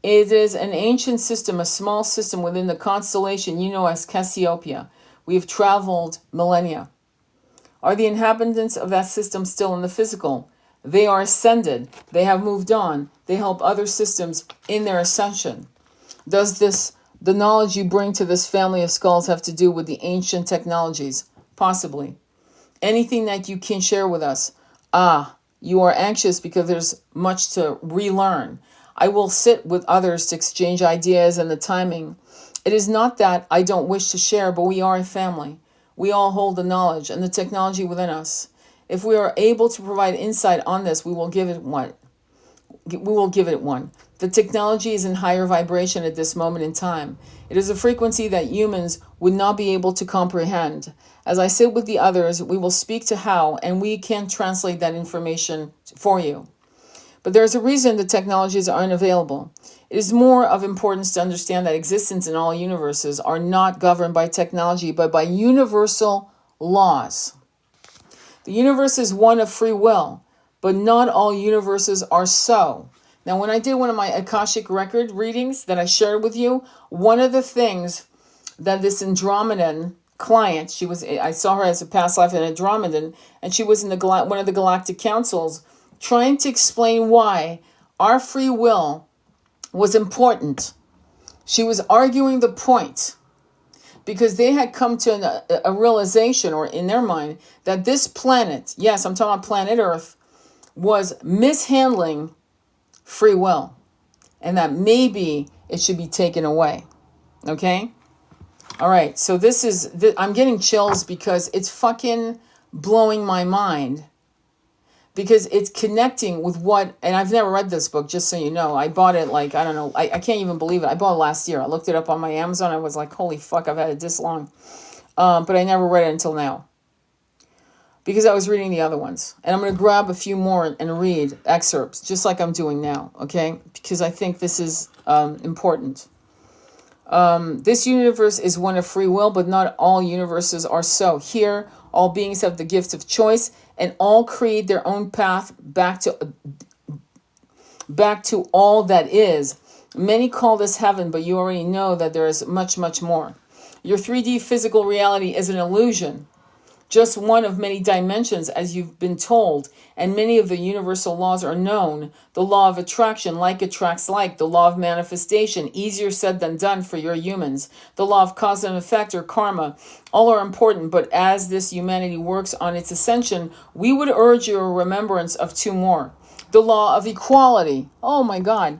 It is an ancient system, a small system within the constellation you know as Cassiopeia. We have traveled millennia. Are the inhabitants of that system still in the physical? They are ascended. They have moved on. They help other systems in their ascension. Does the knowledge you bring to this family of skulls have to do with the ancient technologies? Possibly. Anything that you can share with us? You are anxious because there's much to relearn. I will sit with others to exchange ideas and the timing. It is not that I don't wish to share, but we are a family. We all hold the knowledge and the technology within us. If we are able to provide insight on this, we will give it one. The technology is in higher vibration at this moment in time. It is a frequency that humans would not be able to comprehend. As I sit with the others, we will speak to how, and we can translate that information for you. But there is a reason the technologies are unavailable. It is more of importance to understand that existence in all universes are not governed by technology, but by universal laws. The universe is one of free will, but not all universes are so. Now, when I did one of my Akashic record readings that I shared with you, one of the things that this Andromedan client, I saw her as a past life in Andromedan, and she was in one of the galactic councils, trying to explain why our free will was important. She was arguing the point because they had come to a realization, or in their mind, that this planet, yes, I'm talking about planet Earth, was mishandling free will, and that maybe it should be taken away. Okay? All right, so I'm getting chills because it's fucking blowing my mind. Because it's connecting with and I've never read this book, just so you know. I bought it I don't know, I can't even believe it. I bought it last year. I looked it up on my Amazon. I was like, holy fuck, I've had it this long. But I never read it until now. Because I was reading the other ones. And I'm going to grab a few more and read excerpts, just like I'm doing now, okay? Because I think this is important. This universe is one of free will, but not all universes are so. Here, all beings have the gift of choice, and all create their own path back to all that is. Many call this heaven, but you already know that there is much, much more. Your 3D physical reality is an illusion. just one of many dimensions, as you've been told, and many of the universal laws are known. The law of attraction, like attracts like. The law of manifestation, easier said than done for your humans. The law of cause and effect, or karma. All are important, but as this humanity works on its ascension, we would urge your remembrance of two more. The law of equality. Oh my God.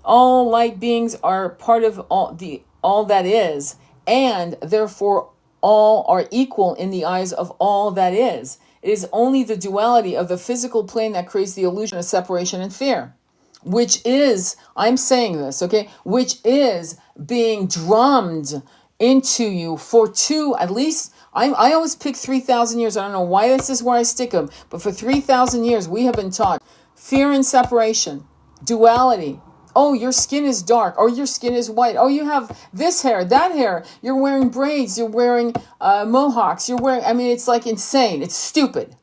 All light beings are part of all that is, and therefore all are equal in the eyes of all that is. It is only the duality of the physical plane that creates the illusion of separation and fear, which is, I'm saying this, okay, which is being drummed into you for at least, I always pick 3,000 years. I don't know why this is where I stick them, but for 3,000 years we have been taught fear and separation, duality. Oh, your skin is dark. Oh, your skin is white. Oh, you have this hair, that hair. You're wearing braids. You're wearing mohawks. It's like insane. It's stupid.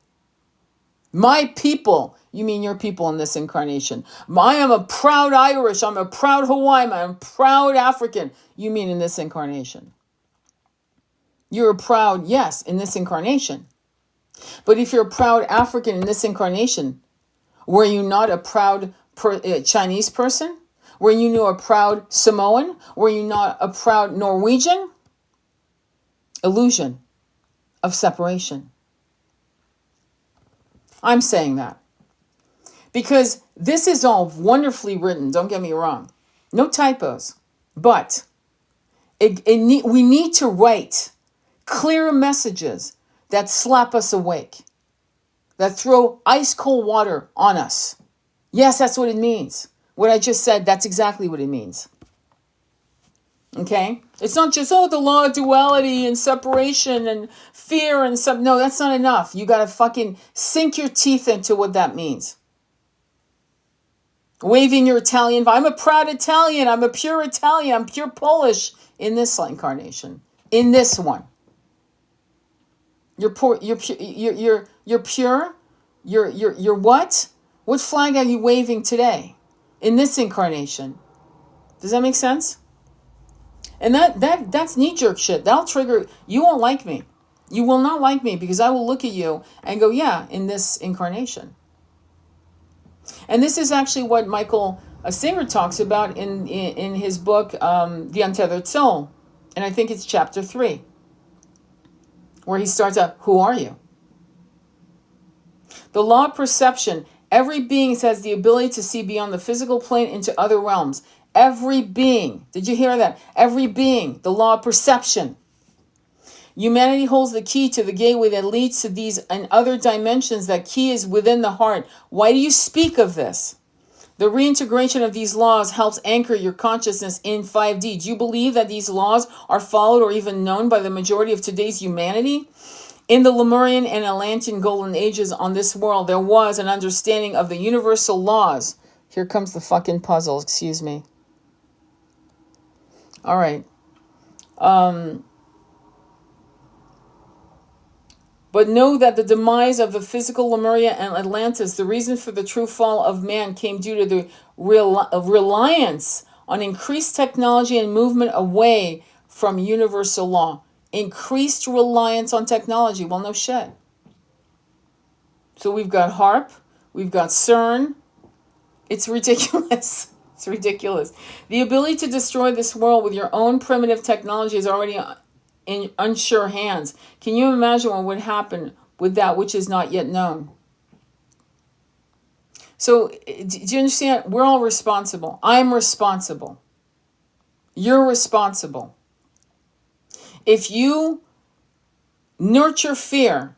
My people, you mean your people in this incarnation. I am a proud Irish. I'm a proud Hawaiian. I'm a proud African. You mean in this incarnation. You're a proud, yes, in this incarnation. But if you're a proud African in this incarnation, were you not a proud Chinese person? Were you not a proud Samoan? Were you not a proud Norwegian? Illusion of separation. I'm saying that because this is all wonderfully written. Don't get me wrong. No typos. But we need to write clear messages that slap us awake, that throw ice cold water on us. Yes, that's what it means. What I just said, that's exactly what it means. Okay? It's not just, the law of duality and separation and fear and stuff. No, that's not enough. You got to fucking sink your teeth into what that means. Waving your Italian, I'm a proud Italian. I'm a pure Italian. I'm pure Polish in this incarnation. In this one. You're pure. You're what? What flag are you waving today? In this incarnation. Does that make sense? And that's knee-jerk shit. That'll trigger, you won't like me. You will not like me because I will look at you and go, yeah, in this incarnation. And this is actually what Michael Singer talks about in his book, The Untethered Soul. And I think it's chapter 3. Where he starts out, who are you? The law of perception. Every being has the ability to see beyond the physical plane into other realms. Every being. Did you hear that? Every being. The law of perception. Humanity holds the key to the gateway that leads to these and other dimensions. That key is within the heart. Why do you speak of this? The reintegration of these laws helps anchor your consciousness in 5D. Do you believe that these laws are followed or even known by the majority of today's humanity? In the Lemurian and Atlantean golden ages on this world, there was an understanding of the universal laws. Here comes the fucking puzzle, excuse me. All right. But know that the demise of the physical Lemuria and Atlantis, the reason for the true fall of man, came due to the reliance on increased technology and movement away from universal law. Increased reliance on technology. Well, no shit. So we've got HARP. We've got CERN. It's ridiculous. It's ridiculous. The ability to destroy this world with your own primitive technology is already in unsure hands. Can you imagine what would happen with that which is not yet known? So, do you understand? We're all responsible. I'm responsible. You're responsible. If you nurture fear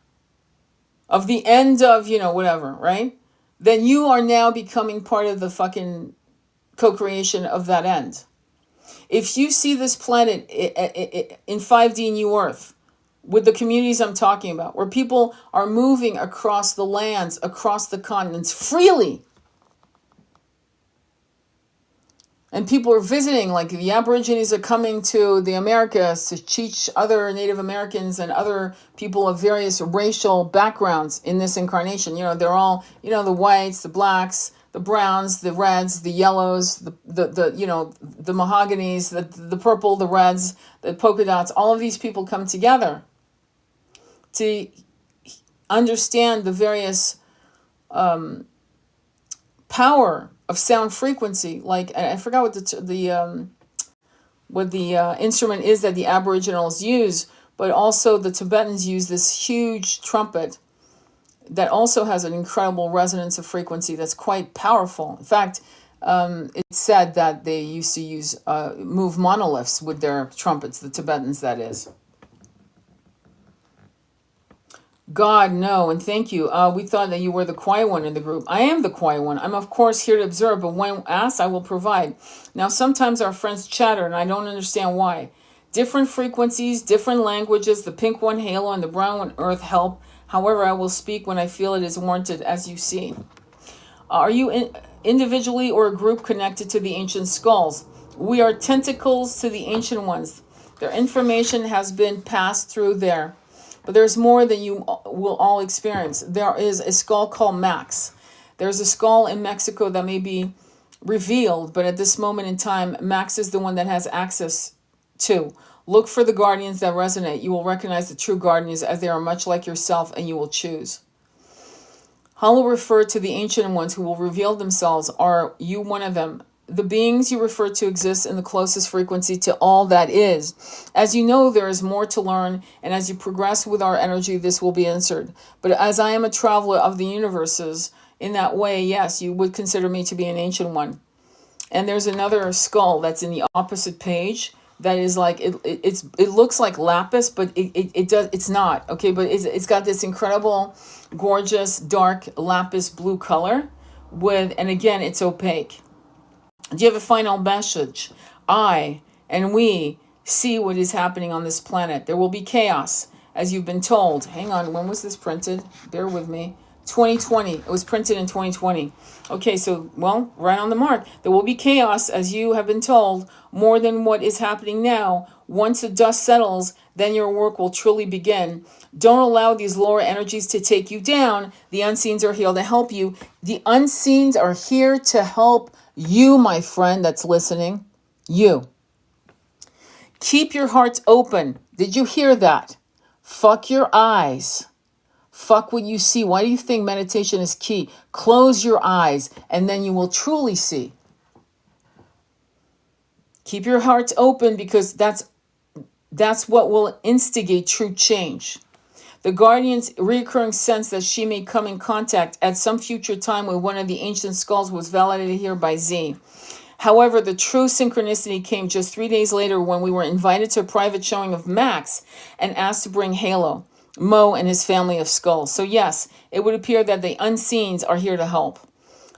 of the end of, whatever, right? Then you are now becoming part of the fucking co-creation of that end. If you see this planet in 5D New Earth, with the communities I'm talking about, where people are moving across the lands, across the continents freely, and people are visiting, like the Aborigines are coming to the Americas to teach other Native Americans and other people of various racial backgrounds in this incarnation. They're all, the whites, the blacks, the browns, the reds, the yellows, the mahoganies, the purple, the reds, the polka dots. All of these people come together to understand the various power of sound frequency. Like, I forgot what the instrument is that the Aboriginals use, but also the Tibetans use this huge trumpet that also has an incredible resonance of frequency that's quite powerful. In fact, it's said that they used to use move monoliths with their trumpets, the Tibetans, that is. God, no, and thank you. We thought that you were the quiet one in the group. I am the quiet one. I'm, of course, here to observe, but when asked, I will provide. Now, sometimes our friends chatter, and I don't understand why. Different frequencies, different languages, the pink one, halo, and the brown one, earth, help. However, I will speak when I feel it is warranted, as you see. Are you individually or a group connected to the ancient skulls? We are tentacles to the ancient ones. Their information has been passed through there. But there's more than you will all experience. There is a skull called Max. There's a skull in Mexico that may be revealed, but at this moment in time, Max is the one that has access to. Look for the guardians that resonate. You will recognize the true guardians as they are much like yourself, and you will choose. Hollow refer to the ancient ones who will reveal themselves. Are you one of them? The beings you refer to exist in the closest frequency to all that is. As you know, there is more to learn, and as you progress with our energy, this will be answered. But as I am a traveler of the universes, in that way, yes, you would consider me to be an ancient one. And there's another skull that's in the opposite page that is like, it looks like lapis, but it's not, okay? But it's got this incredible, gorgeous, dark lapis blue color and again, it's opaque. Do you have a final message? I and we see what is happening on this planet. There will be chaos, as you've been told. Hang on, when was this printed? Bear with me. 2020. It was printed in 2020. Okay, so, well, right on the mark. There will be chaos, as you have been told, more than what is happening now. Once the dust settles, then your work will truly begin. Don't allow these lower energies to take you down. The unseens are here to help you. The unseens are here to help you, my friend that's listening. You. Keep your hearts open. Did you hear that? Fuck your eyes. Fuck what you see. Why do you think meditation is key? Close your eyes and then you will truly see. Keep your hearts open because that's what will instigate true change. The guardian's recurring sense that she may come in contact at some future time with one of the ancient skulls was validated here by Z. However, the true synchronicity came just 3 days later when we were invited to a private showing of Max and asked to bring Halo, Mo, and his family of skulls. So yes, it would appear that the unseens are here to help.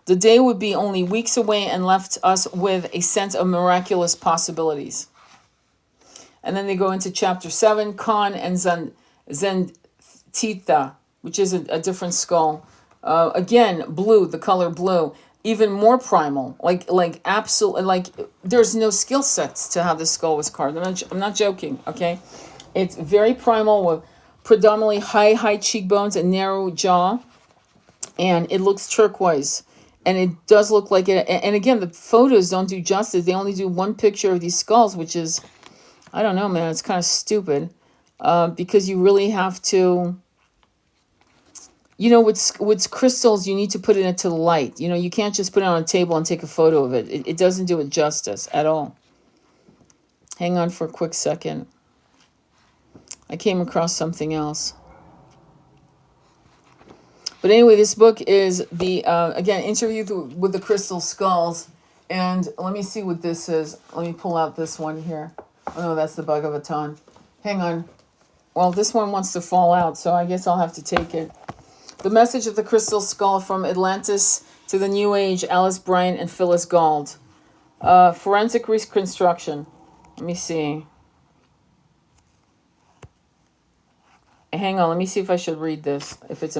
The day would be only weeks away and left us with a sense of miraculous possibilities. And then they go into chapter 7, Khan and Zentita, which is a different skull. Again, blue, the color blue. Even more primal, like absolute, like there's no skill sets to how this skull was carved. I'm not joking, okay? It's very primal with predominantly high cheekbones and narrow jaw, and it looks turquoise, and it does look like it. And again, the photos don't do justice. They only do one picture of these skulls, which is, I don't know, man, it's kind of stupid, because you really have to. You know, with crystals, you need to put it into the light. You know, you can't just put it on a table and take a photo of it. It doesn't do it justice at all. Hang on for a quick second. I came across something else. But anyway, this book is the, again, Interview with the Crystal Skulls. And let me see what this is. Let me pull out this one here. Oh, no, that's the Bhagavatam. Hang on. Well, this one wants to fall out, so I guess I'll have to take it. The Message of the Crystal Skull from Atlantis to the New Age, Alice Bryant and Phyllis Gauld. Forensic Reconstruction. Let me see. Hang on, let me see if I should read this, if it's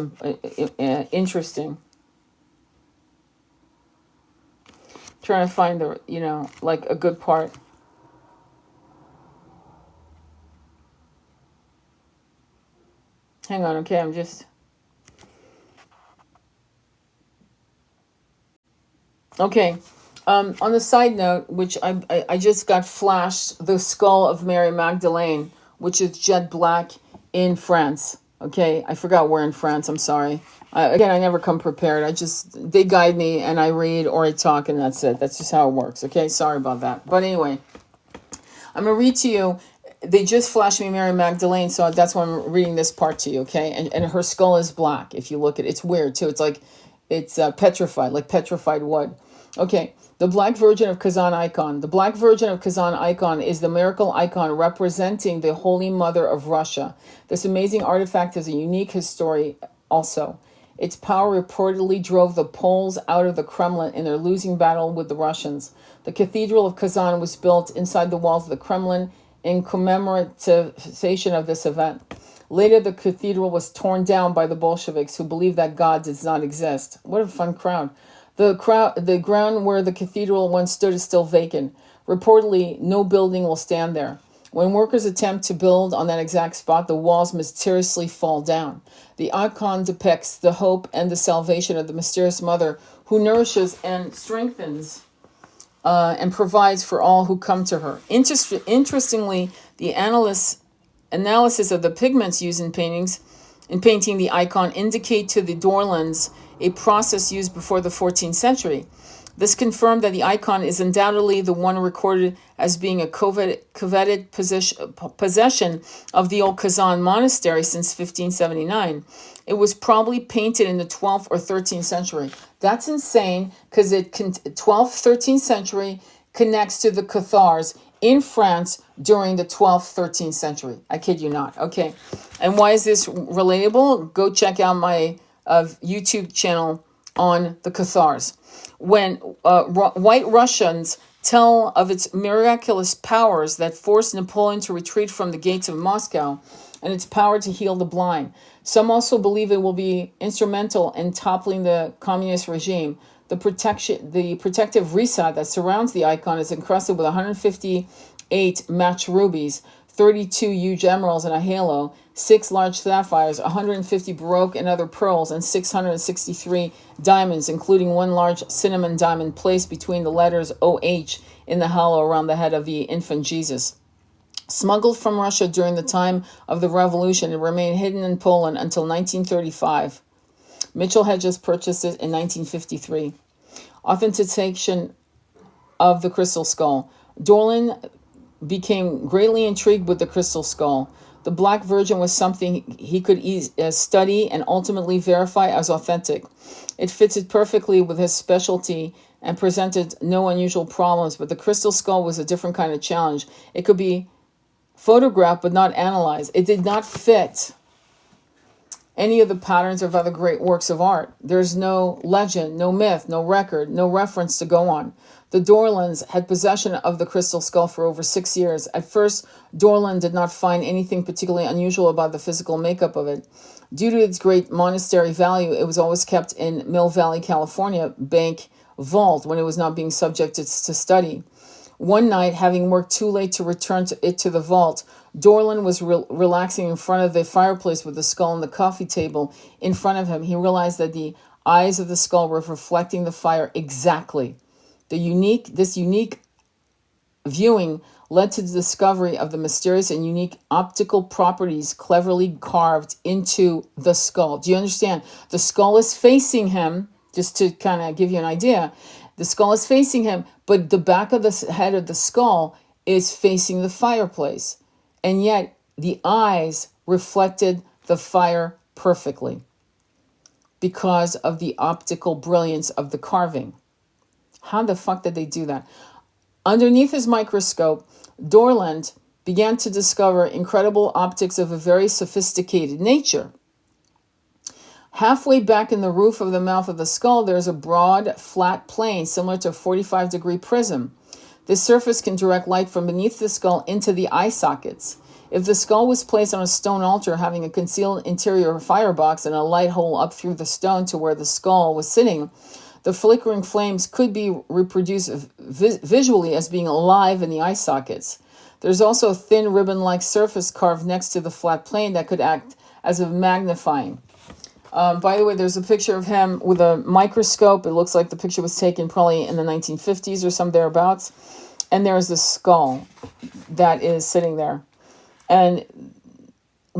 interesting. Trying to find the, you know, like a good part. Hang on, okay, I'm just... Okay, on the side note, which I just got flashed, the skull of Mary Magdalene, which is jet black in France. Okay, I forgot where in France. I'm sorry. Again, I never come prepared. They guide me and I read or I talk and that's it. That's just how it works. Okay, sorry about that. But anyway, I'm going to read to you. They just flashed me Mary Magdalene, so that's why I'm reading this part to you, okay? And her skull is black. If you look at it, it's weird too. It's petrified, like petrified wood. Okay, the Black Virgin of Kazan icon. The Black Virgin of Kazan icon is the miracle icon representing the Holy Mother of Russia. This amazing artifact has a unique history also. Its power reportedly drove the Poles out of the Kremlin in their losing battle with the Russians. The Cathedral of Kazan was built inside the walls of the Kremlin in commemoration of this event. Later, the cathedral was torn down by the Bolsheviks, who believed that God does not exist. What a fun crowd. The ground where the cathedral once stood is still vacant. Reportedly, no building will stand there. When workers attempt to build on that exact spot, the walls mysteriously fall down. The icon depicts the hope and the salvation of the mysterious mother who nourishes and strengthens and provides for all who come to her. Interestingly, the analysis of the pigments used in painting the icon indicate to the Dorlands a process used before the 14th century. This confirmed that the icon is undoubtedly the one recorded as being a coveted possession of the old Kazan monastery since 1579. It was probably painted in the 12th or 13th century. That's insane because 12th, 13th century connects to the Cathars in France during the 12th, 13th century. I kid you not. Okay. And why is this relatable? Go check out my YouTube channel on the Cathars. When White Russians tell of its miraculous powers that forced Napoleon to retreat from the gates of Moscow and its power to heal the blind. Some also believe it will be instrumental in toppling the communist regime. The protective risat that surrounds the icon is encrusted with 158 matched rubies, 32 huge emeralds and a halo, 6 large sapphires, 150 baroque and other pearls, and 663 diamonds, including 1 large cinnamon diamond placed between the letters OH in the halo around the head of the infant Jesus. Smuggled from Russia during the time of the revolution, it remained hidden in Poland until 1935. Mitchell had just purchased it in 1953. Authentication of the crystal skull. Dorland became greatly intrigued with the crystal skull. The Black Virgin was something he could study and ultimately verify as authentic. It fitted perfectly with his specialty and presented no unusual problems, but the crystal skull was a different kind of challenge. It could be photographed but not analyzed. It did not fit any of the patterns of other great works of art. There's no legend, no myth, no record, no reference to go on. The Dorlands had possession of the crystal skull for over 6 years. At first, Dorland did not find anything particularly unusual about the physical makeup of it. Due to its great monastery value, it was always kept in Mill Valley, California bank vault when it was not being subjected to study. One night, having worked too late to return it to the vault, Dorland was relaxing in front of the fireplace with the skull on the coffee table in front of him. He realized that the eyes of the skull were reflecting the fire exactly. This unique viewing led to the discovery of the mysterious and unique optical properties cleverly carved into the skull. Do you understand? The skull is facing him, just to kind of give you an idea. The skull is facing him, but the back of the head of the skull is facing the fireplace. And yet the eyes reflected the fire perfectly because of the optical brilliance of the carving. How the fuck did they do that? Underneath his microscope, Dorland began to discover incredible optics of a very sophisticated nature. Halfway back in the roof of the mouth of the skull, there's a broad, flat plane similar to a 45-degree prism. This surface can direct light from beneath the skull into the eye sockets. If the skull was placed on a stone altar having a concealed interior firebox and a light hole up through the stone to where the skull was sitting, the flickering flames could be reproduced visually as being alive in the eye sockets. There's also a thin ribbon-like surface carved next to the flat plane that could act as a magnifying. By the way, there's a picture of him with a microscope. It looks like the picture was taken probably in the 1950s or some thereabouts. And there's the skull that is sitting there. And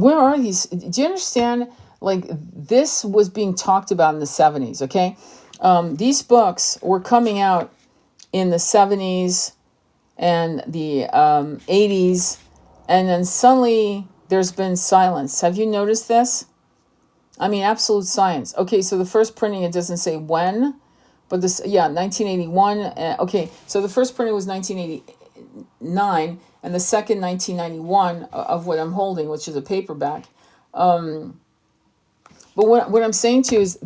where are these? Do you understand? Like, this was being talked about in the 70s, okay? These books were coming out in the 70s and the 80s, and then suddenly there's been silence. Have you noticed this? I mean, absolute science. Okay, so the first printing, it doesn't say when, but this, yeah, 1981. Okay, so the first printing was 1989, and the second 1991 of what I'm holding, which is a paperback. But what I'm saying to you is,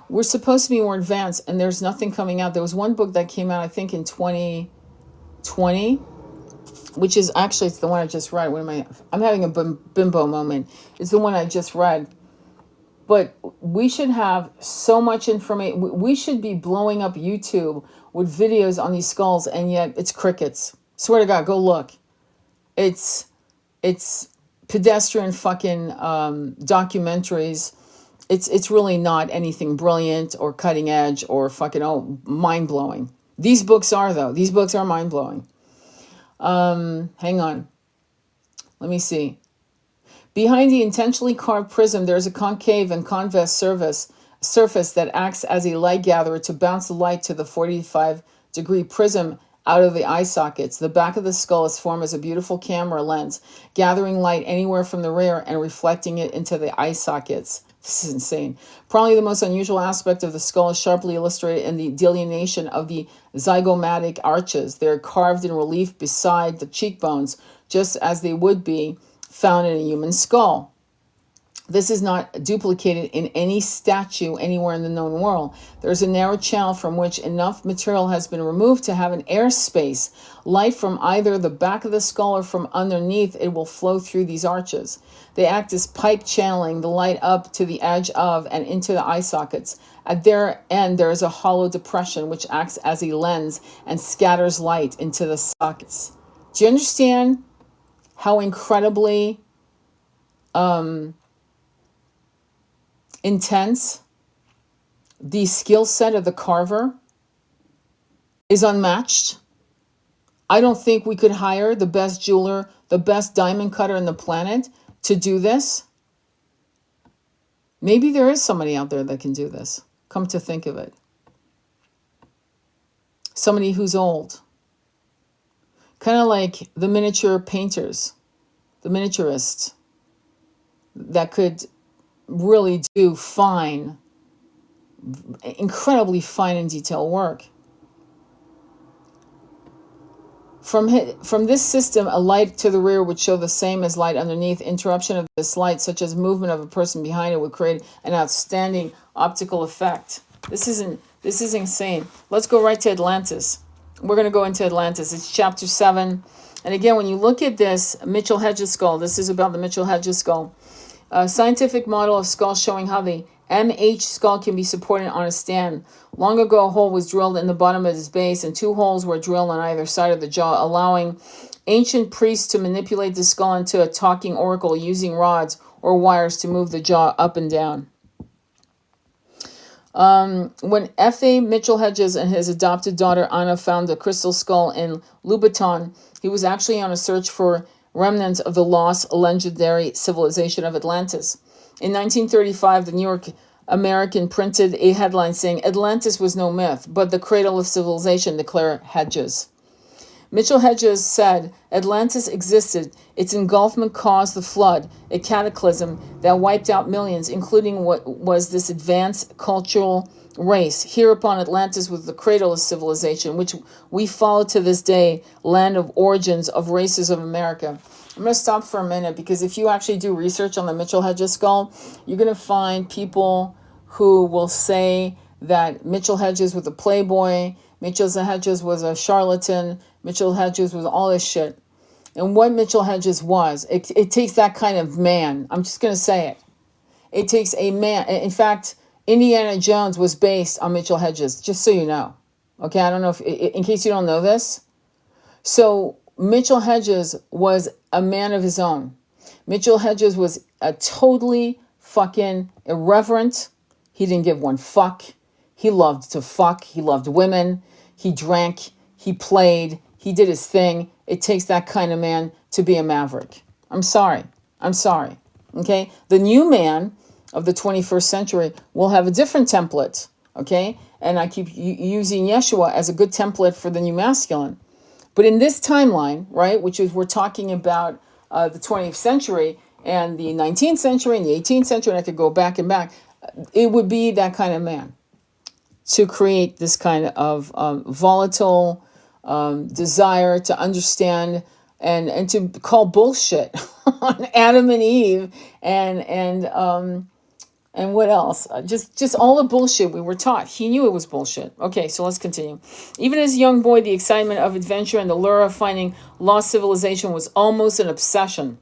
we're supposed to be more advanced, and there's nothing coming out. There was one book that came out, I think, in 2020, which is actually, it's the one I just read. I'm having a bimbo moment. It's the one I just read. But we should have so much information. We should be blowing up YouTube with videos on these skulls, and yet it's crickets. Swear to God, go look. It's pedestrian fucking documentaries. It's really not anything brilliant or cutting edge or fucking mind blowing. These books are, though. These books are mind blowing. Hang on. Let me see. Behind the intentionally carved prism, there is a concave and convex surface that acts as a light gatherer to bounce the light to the 45-degree prism out of the eye sockets. The back of the skull is formed as a beautiful camera lens, gathering light anywhere from the rear and reflecting it into the eye sockets. This is insane. Probably the most unusual aspect of the skull is sharply illustrated in the delineation of the zygomatic arches. They are carved in relief beside the cheekbones, just as they would be found in a human skull. This is not duplicated in any statue anywhere in the known world. There's a narrow channel from which enough material has been removed to have an airspace. Light from either the back of the skull or from underneath it will flow through these arches. They act as pipe channeling the light up to the edge of and into the eye sockets. At their end, there is a hollow depression which acts as a lens and scatters light into the sockets. Do you understand how incredibly intense the skill set of the carver is? Unmatched. I don't think we could hire the best jeweler, the best diamond cutter in the planet to do this. Maybe there is somebody out there that can do this. Come to think of it. Somebody who's old. Kind of like the miniature painters, the miniaturists that could really do fine, incredibly fine and detailed work. From this system, a light to the rear would show the same as light underneath. Interruption of this light, such as movement of a person behind it, would create an outstanding optical effect. This is insane. Let's go right to Atlantis. We're going to go into Atlantis. It's chapter 7. And again, when you look at this Mitchell Hedges skull, this is about the Mitchell Hedges skull. A scientific model of skull showing how the MH skull can be supported on a stand. Long ago, a hole was drilled in the bottom of its base, and 2 holes were drilled on either side of the jaw, allowing ancient priests to manipulate the skull into a talking oracle using rods or wires to move the jaw up and down. When F.A. Mitchell Hedges and his adopted daughter Anna found the crystal skull in Louboutin, he was actually on a search for remnants of the lost legendary civilization of Atlantis. In 1935, the New York American printed a headline saying, "Atlantis was no myth, but the cradle of civilization," declared Hedges. Mitchell Hedges said, "Atlantis existed. Its engulfment caused the flood, a cataclysm that wiped out millions, including what was this advanced cultural race. Hereupon Atlantis was the cradle of civilization, which we follow to this day, land of origins of races of America." I'm going to stop for a minute, because if you actually do research on the Mitchell Hedges skull, you're going to find people who will say that Mitchell Hedges was a playboy, Mitchell Hedges was a charlatan, Mitchell Hedges was all this shit. And what Mitchell Hedges was, it takes that kind of man. I'm just going to say it. It takes a man. In fact, Indiana Jones was based on Mitchell Hedges, just so you know. Okay, I don't know if, in case you don't know this. So Mitchell Hedges was a man of his own. Mitchell Hedges was a totally fucking irreverent. He didn't give one fuck. He loved to fuck. He loved women. He drank. He played. He did his thing. It takes that kind of man to be a maverick. I'm sorry. I'm sorry. Okay, the new man of the 21st century will have a different template. Okay, and I keep using Yeshua as a good template for the new masculine. But in this timeline, right, which is we're talking about the 20th century and the 19th century and the 18th century, and I could go back and back, it would be that kind of man to create this kind of volatile desire to understand and to call bullshit on Adam and Eve and what else? Just all the bullshit we were taught. He knew it was bullshit. Okay, so let's continue. Even as a young boy, the excitement of adventure and the lure of finding lost civilization was almost an obsession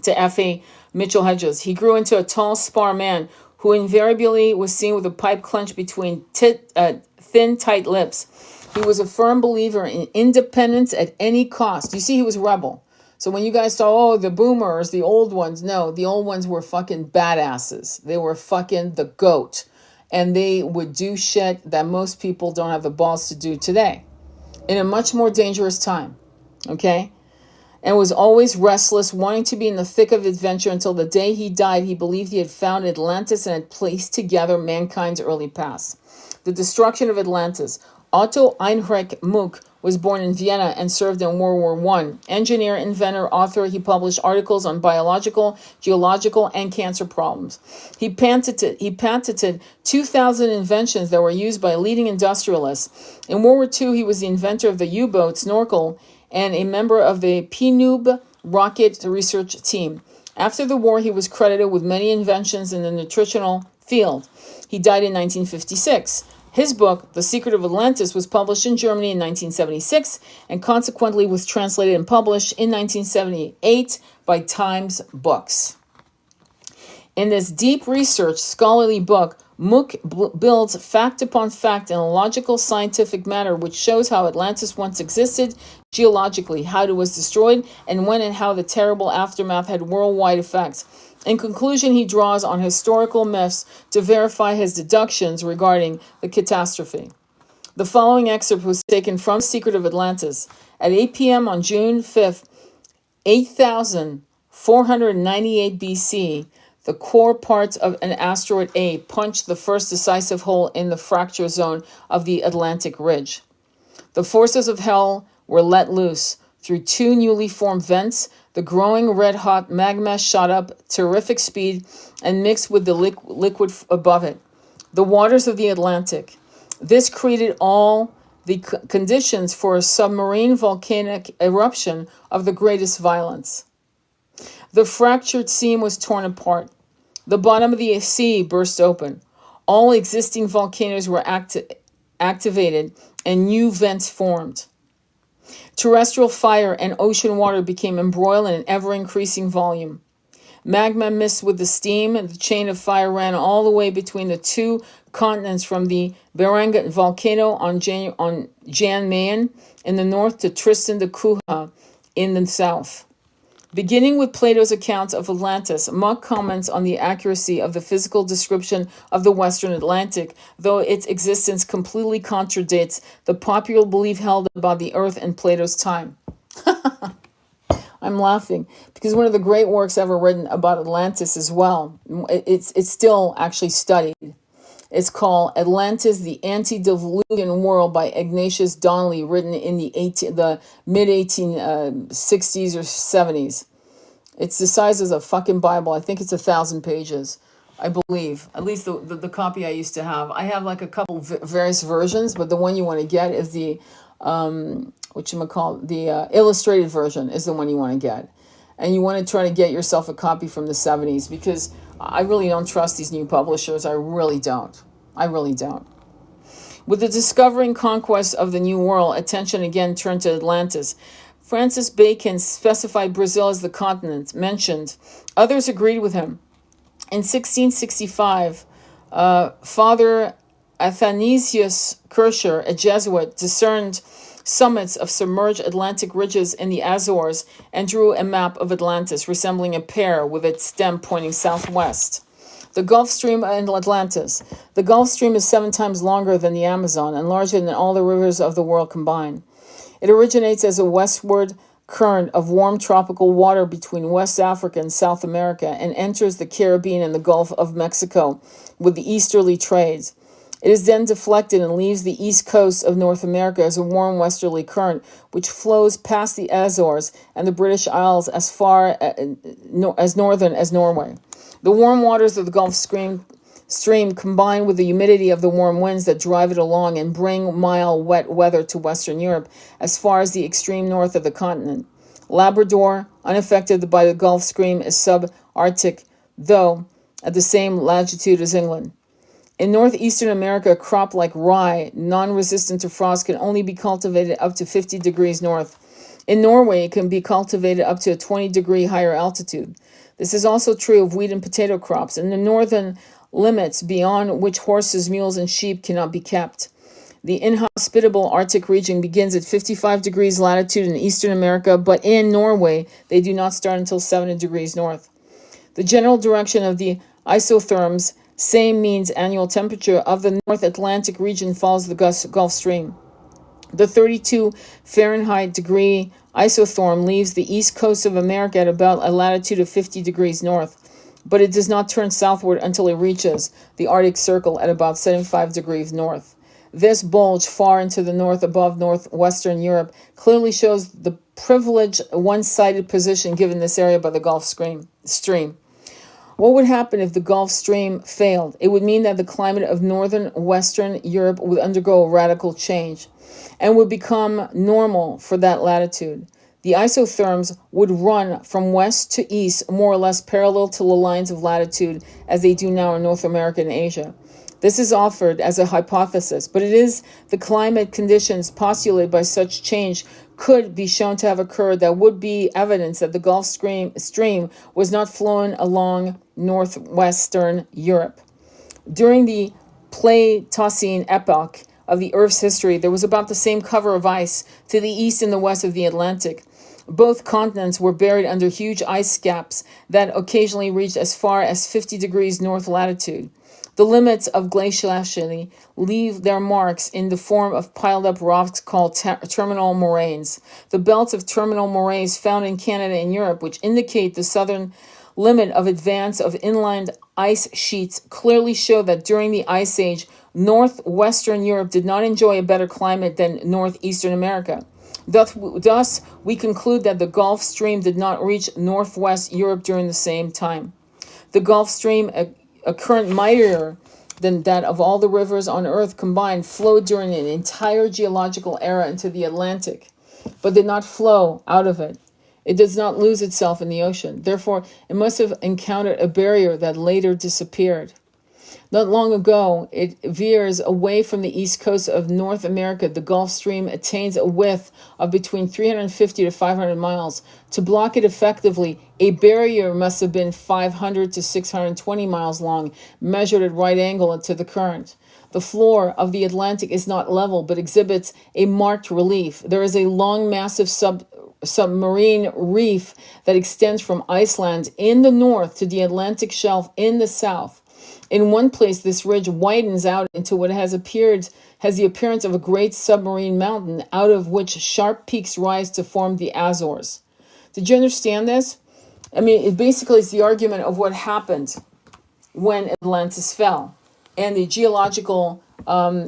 to F.A. Mitchell Hedges. He grew into a tall, spare man who invariably was seen with a pipe clenched between thin, tight lips. He was a firm believer in independence at any cost. You see, he was a rebel. So when you guys saw, oh, the boomers, the old ones, no, the old ones were fucking badasses. They were fucking the goat. And they would do shit that most people don't have the balls to do today. In a much more dangerous time. Okay? And was always restless, wanting to be in the thick of adventure until the day he died. He believed he had found Atlantis and had placed together mankind's early past. The destruction of Atlantis. Otto Heinrich Muck was born in Vienna and served in World War I. Engineer, inventor, author, he published articles on biological, geological, and cancer problems. He patented 2,000 inventions that were used by leading industrialists. In World War II, he was the inventor of the U-boat, snorkel, and a member of the PNUB rocket research team. After the war, he was credited with many inventions in the nutritional field. He died in 1956. His book, The Secret of Atlantis, was published in Germany in 1976 and consequently was translated and published in 1978 by Times Books. In this deep research, scholarly book, Muck builds fact upon fact in a logical scientific manner which shows how Atlantis once existed geologically, how it was destroyed, and when and how the terrible aftermath had worldwide effects. In conclusion, he draws on historical myths to verify his deductions regarding the catastrophe. The following excerpt was taken from The Secret of Atlantis. At 8 p.m. on June 5th, 8,498 BC, the core parts of an asteroid A punched the first decisive hole in the fracture zone of the Atlantic Ridge. The forces of hell were let loose. Through two newly formed vents, the growing red-hot magma shot up terrific speed and mixed with the liquid above it, the waters of the Atlantic. This created all the conditions for a submarine volcanic eruption of the greatest violence. The fractured seam was torn apart. The bottom of the sea burst open. All existing volcanoes were activated and new vents formed. Terrestrial fire and ocean water became embroiled in an ever-increasing volume. Magma mixed with the steam, and the chain of fire ran all the way between the two continents from the Baranga volcano on Jan Mayen in the north to Tristan da Cunha in the south. Beginning with Plato's accounts of Atlantis, Muck comments on the accuracy of the physical description of the Western Atlantic, though its existence completely contradicts the popular belief held about the Earth in Plato's time. I'm laughing because one of the great works ever written about Atlantis as well, it's still actually studied. It's called Atlantis, the Antediluvian World by Ignatius Donnelly, written in the mid-1860s or 70s. It's the size of a fucking Bible. I think it's 1,000 pages, I believe. At least the copy I used to have. I have like a couple various versions, but the one you want to get is the, illustrated version is the one you want to get. And you want to try to get yourself a copy from the 70s because I really don't trust these new publishers. I really don't. With the discovery and conquest of the New World, attention again turned to Atlantis. Francis Bacon specified Brazil as the continent mentioned. Others agreed with him. In 1665, Father Athanasius Kircher, a Jesuit, discerned summits of submerged Atlantic ridges in the Azores and drew a map of Atlantis resembling a pear with its stem pointing southwest. The Gulf Stream and Atlantis. The Gulf Stream is 7 times longer than the Amazon and larger than all the rivers of the world combined. It originates as a westward current of warm tropical water between West Africa and South America and enters the Caribbean and the Gulf of Mexico with the easterly trades. It is then deflected and leaves the east coast of North America as a warm westerly current, which flows past the Azores and the British Isles as far as northern as Norway. The warm waters of the Gulf Stream combine with the humidity of the warm winds that drive it along and bring mild, wet weather to Western Europe as far as the extreme north of the continent. Labrador, unaffected by the Gulf Stream, is subarctic, though at the same latitude as England. In northeastern America, a crop like rye, non-resistant to frost, can only be cultivated up to 50 degrees north. In Norway, it can be cultivated up to a 20-degree higher altitude. This is also true of wheat and potato crops, and the northern limits beyond which horses, mules, and sheep cannot be kept. The inhospitable Arctic region begins at 55 degrees latitude in eastern America, but in Norway, they do not start until 70 degrees north. The general direction of the isotherms, same means annual temperature, of the North Atlantic region follows the Gulf Stream. The 32 Fahrenheit degree isotherm leaves the east coast of America at about a latitude of 50 degrees north, but it does not turn southward until it reaches the Arctic Circle at about 75 degrees north. This bulge far into the north above northwestern Europe clearly shows the privileged one-sided position given this area by the Gulf Stream. What would happen if the Gulf Stream failed? It would mean that the climate of northern Western Europe would undergo a radical change and would become normal for that latitude. The isotherms would run from west to east, more or less parallel to the lines of latitude as they do now in North America and Asia. This is offered as a hypothesis, but it is the climate conditions postulated by such change could be shown to have occurred that would be evidence that the Gulf Stream was not flowing along northwestern Europe. During the Pleistocene epoch of the Earth's history, there was about the same cover of ice to the east and the west of the Atlantic. Both continents were buried under huge ice caps that occasionally reached as far as 50 degrees north latitude. The limits of glaciation leave their marks in the form of piled up rocks called terminal moraines. The belts of terminal moraines found in Canada and Europe, which indicate the southern limit of advance of inland ice sheets, clearly show that during the Ice Age, northwestern Europe did not enjoy a better climate than northeastern America. Thus, we conclude that the Gulf Stream did not reach northwest Europe during the same time. The Gulf Stream, a current mightier than that of all the rivers on Earth combined, flowed during an entire geological era into the Atlantic, but did not flow out of it. It does not lose itself in the ocean. Therefore, it must have encountered a barrier that later disappeared. Not long ago, it veers away from the east coast of North America. The Gulf Stream attains a width of between 350 to 500 miles. To block it effectively, a barrier must have been 500 to 620 miles long, measured at right angle to the current. The floor of the Atlantic is not level, but exhibits a marked relief. There is a long, massive submarine reef that extends from Iceland in the north to the Atlantic shelf in the south. In one place, this ridge widens out into what has the appearance of a great submarine mountain, out of which sharp peaks rise to form the Azores. Did you understand this? I mean, it basically is the argument of what happened when Atlantis fell, and the geological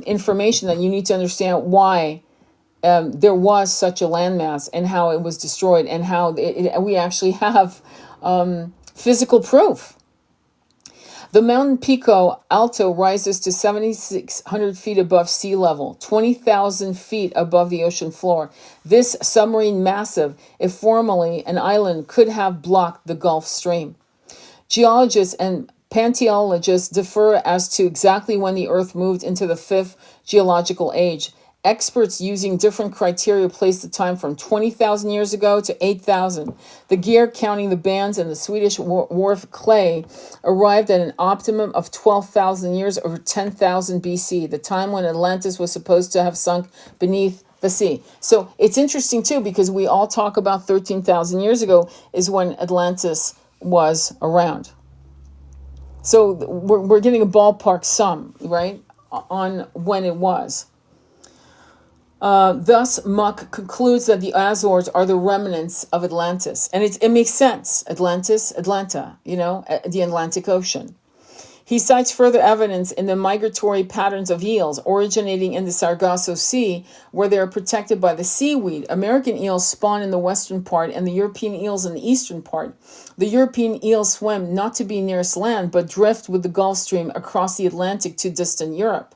information that you need to understand why there was such a landmass and how it was destroyed, and how we actually have physical proof. The mountain Pico Alto rises to 7,600 feet above sea level, 20,000 feet above the ocean floor. This submarine massive, if formerly an island, could have blocked the Gulf Stream. Geologists and paleontologists differ as to exactly when the Earth moved into the fifth geological age. Experts using different criteria place the time from 20,000 years ago to 8,000. The Gear, counting the bands, and the Swedish wharf Clay arrived at an optimum of 12,000 years, over 10,000 BC, the time when Atlantis was supposed to have sunk beneath the sea. So it's interesting too, because we all talk about 13,000 years ago is when Atlantis was around. So we're getting a ballpark sum, right, on when it was. Thus, Muck concludes that the Azores are the remnants of Atlantis. And it makes sense. Atlantis, Atlanta, the Atlantic Ocean. He cites further evidence in the migratory patterns of eels originating in the Sargasso Sea, where they are protected by the seaweed. American eels spawn in the western part and the European eels in the eastern part. The European eels swim not to be nearest land, but drift with the Gulf Stream across the Atlantic to distant Europe.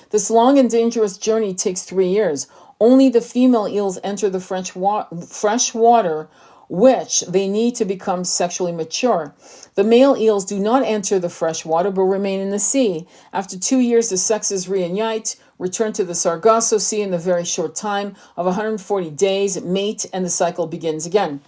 This long and dangerous journey takes 3 years. Only the female eels enter the fresh water, which they need to become sexually mature. The male eels do not enter the fresh water, but remain in the sea. After 2 years, the sexes reunite, return to the Sargasso Sea in the very short time of 140 days, mate, and the cycle begins again.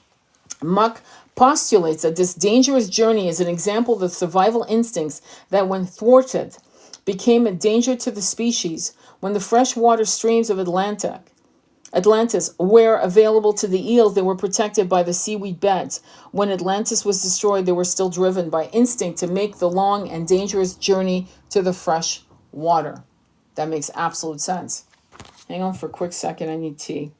Muck postulates that this dangerous journey is an example of the survival instincts that, when thwarted, became a danger to the species. When the freshwater streams of Atlantis were available to the eels, they were protected by the seaweed beds. When Atlantis was destroyed, they were still driven by instinct to make the long and dangerous journey to the fresh water. That makes absolute sense. Hang on for a quick second, I need tea.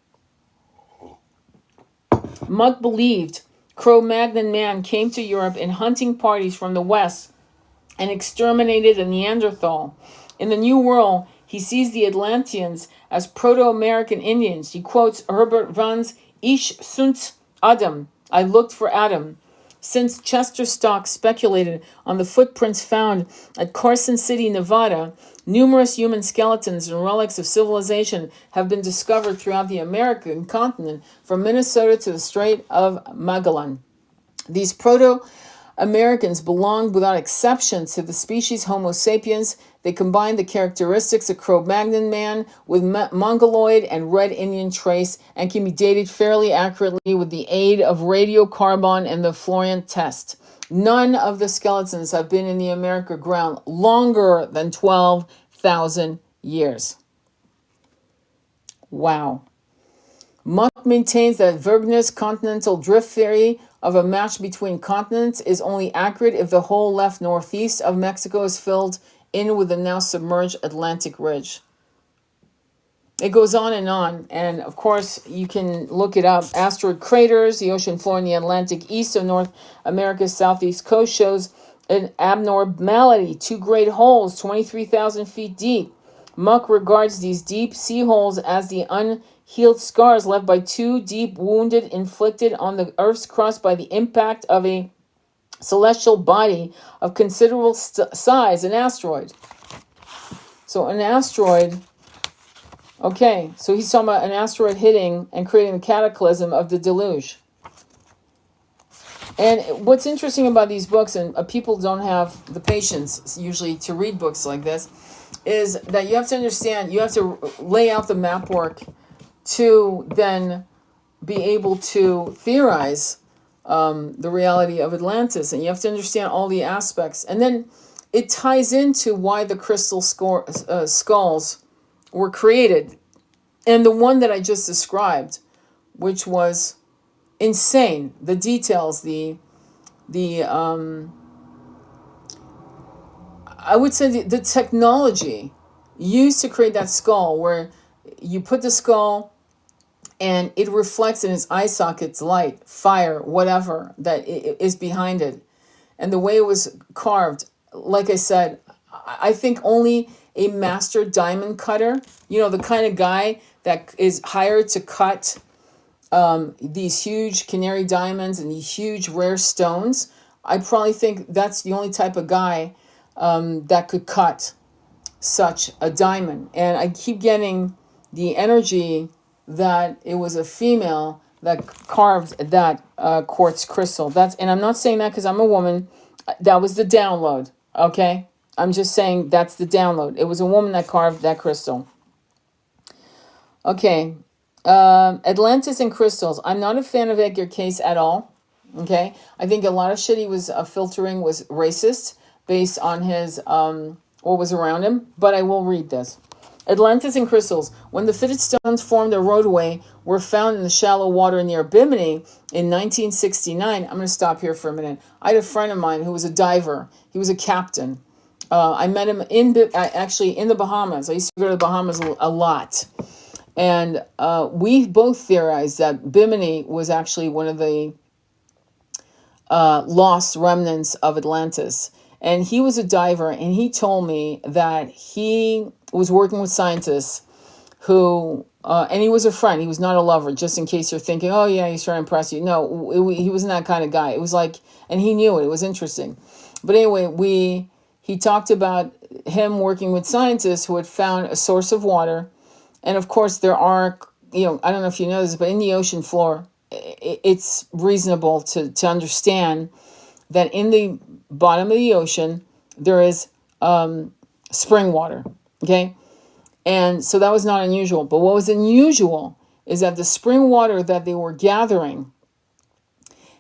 Muck believed Cro-Magnon man came to Europe in hunting parties from the west and exterminated a Neanderthal. In the New World, he sees the Atlanteans as Proto-American Indians. He quotes Herbert Van's Ich sunt Adam, I looked for Adam. Since Chester Stock speculated on the footprints found at Carson City, Nevada, numerous human skeletons and relics of civilization have been discovered throughout the American continent, from Minnesota to the Strait of Magellan. These Proto-Americans belonged without exception to the species Homo sapiens. They combined the characteristics of Cro-Magnon man with Mongoloid and Red Indian trace, and can be dated fairly accurately with the aid of radiocarbon and the Florian test. None of the skeletons have been in the American ground longer than 12,000 years. Wow. Muck maintains that Wegener's continental drift theory of a match between continents is only accurate if the whole left northeast of Mexico is filled in with the now submerged Atlantic ridge. It goes on, and of course you can look it up. Asteroid craters, the ocean floor in the Atlantic east of North America's southeast coast shows an abnormality. 2 great holes, 23,000 feet deep. Muck regards these deep sea holes as the unhealed scars left by 2 deep wounded inflicted on the Earth's crust by the impact of a celestial body of considerable size, an asteroid. So an asteroid, okay, so he's talking about an asteroid hitting and creating the cataclysm of the deluge. And what's interesting about these books, and people don't have the patience usually to read books like this, is that you have to understand, you have to lay out the map work to then be able to theorize the reality of Atlantis, and you have to understand all the aspects, and then it ties into why the crystal skulls were created, and the one that I just described, which was insane. The details, I would say the technology used to create that skull, where you put the skull and it reflects in its eye sockets light, fire, whatever that is behind it. And the way it was carved, like I said, I think only a master diamond cutter, the kind of guy that is hired to cut these huge canary diamonds and these huge rare stones, I probably think that's the only type of guy that could cut such a diamond. And I keep getting the energy that it was a female that carved that quartz crystal. And I'm not saying that because I'm a woman. That was the download, okay? I'm just saying that's the download. It was a woman that carved that crystal. Okay, Atlantis and crystals. I'm not a fan of Edgar Cayce at all, okay? I think a lot of shit he was filtering was racist based on his, what was around him, but I will read this. Atlantis and crystals. When the fitted stones formed a roadway, were found in the shallow water near Bimini in 1969. I'm going to stop here for a minute. I had a friend of mine who was a diver. He was a captain. I met him actually in the Bahamas. I used to go to the Bahamas a lot. And we both theorized that Bimini was actually one of the lost remnants of Atlantis. And he was a diver, and he told me that he was working with scientists who, and he was a friend. He was not a lover, just in case you're thinking, oh yeah, he's trying to impress you. No, he wasn't that kind of guy. It was like, and he knew it. It was interesting. But anyway, he talked about him working with scientists who had found a source of water. And of course, there are, I don't know if you know this, but in the ocean floor, it's reasonable to understand that in the bottom of the ocean, there is spring water, okay? And so that was not unusual. But what was unusual is that the spring water that they were gathering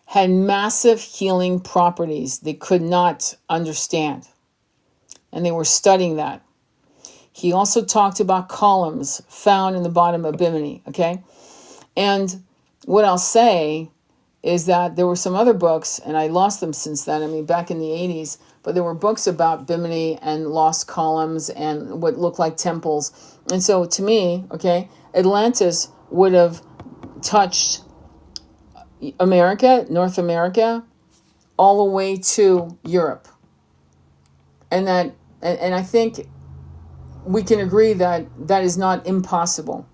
had massive healing properties they could not understand. And they were studying that. He also talked about columns found in the bottom of Bimini, okay? And what I'll say is that there were some other books, and I lost them since then, I mean, back in the 80s, but there were books about Bimini and lost columns and what looked like temples. And so to me, okay, Atlantis would have touched America, North America, all the way to Europe. And I think we can agree that that is not impossible.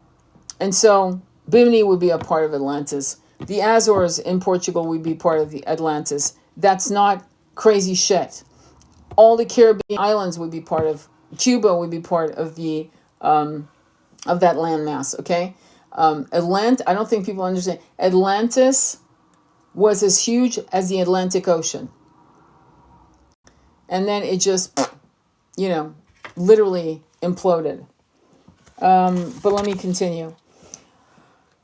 And so Bimini would be a part of Atlantis. The Azores in Portugal would be part of the Atlantis. That's not crazy shit. All the Caribbean islands would be part of, Cuba would be part of the of that landmass, okay? I don't think people understand. Atlantis was as huge as the Atlantic Ocean. And then it just, literally imploded. But let me continue.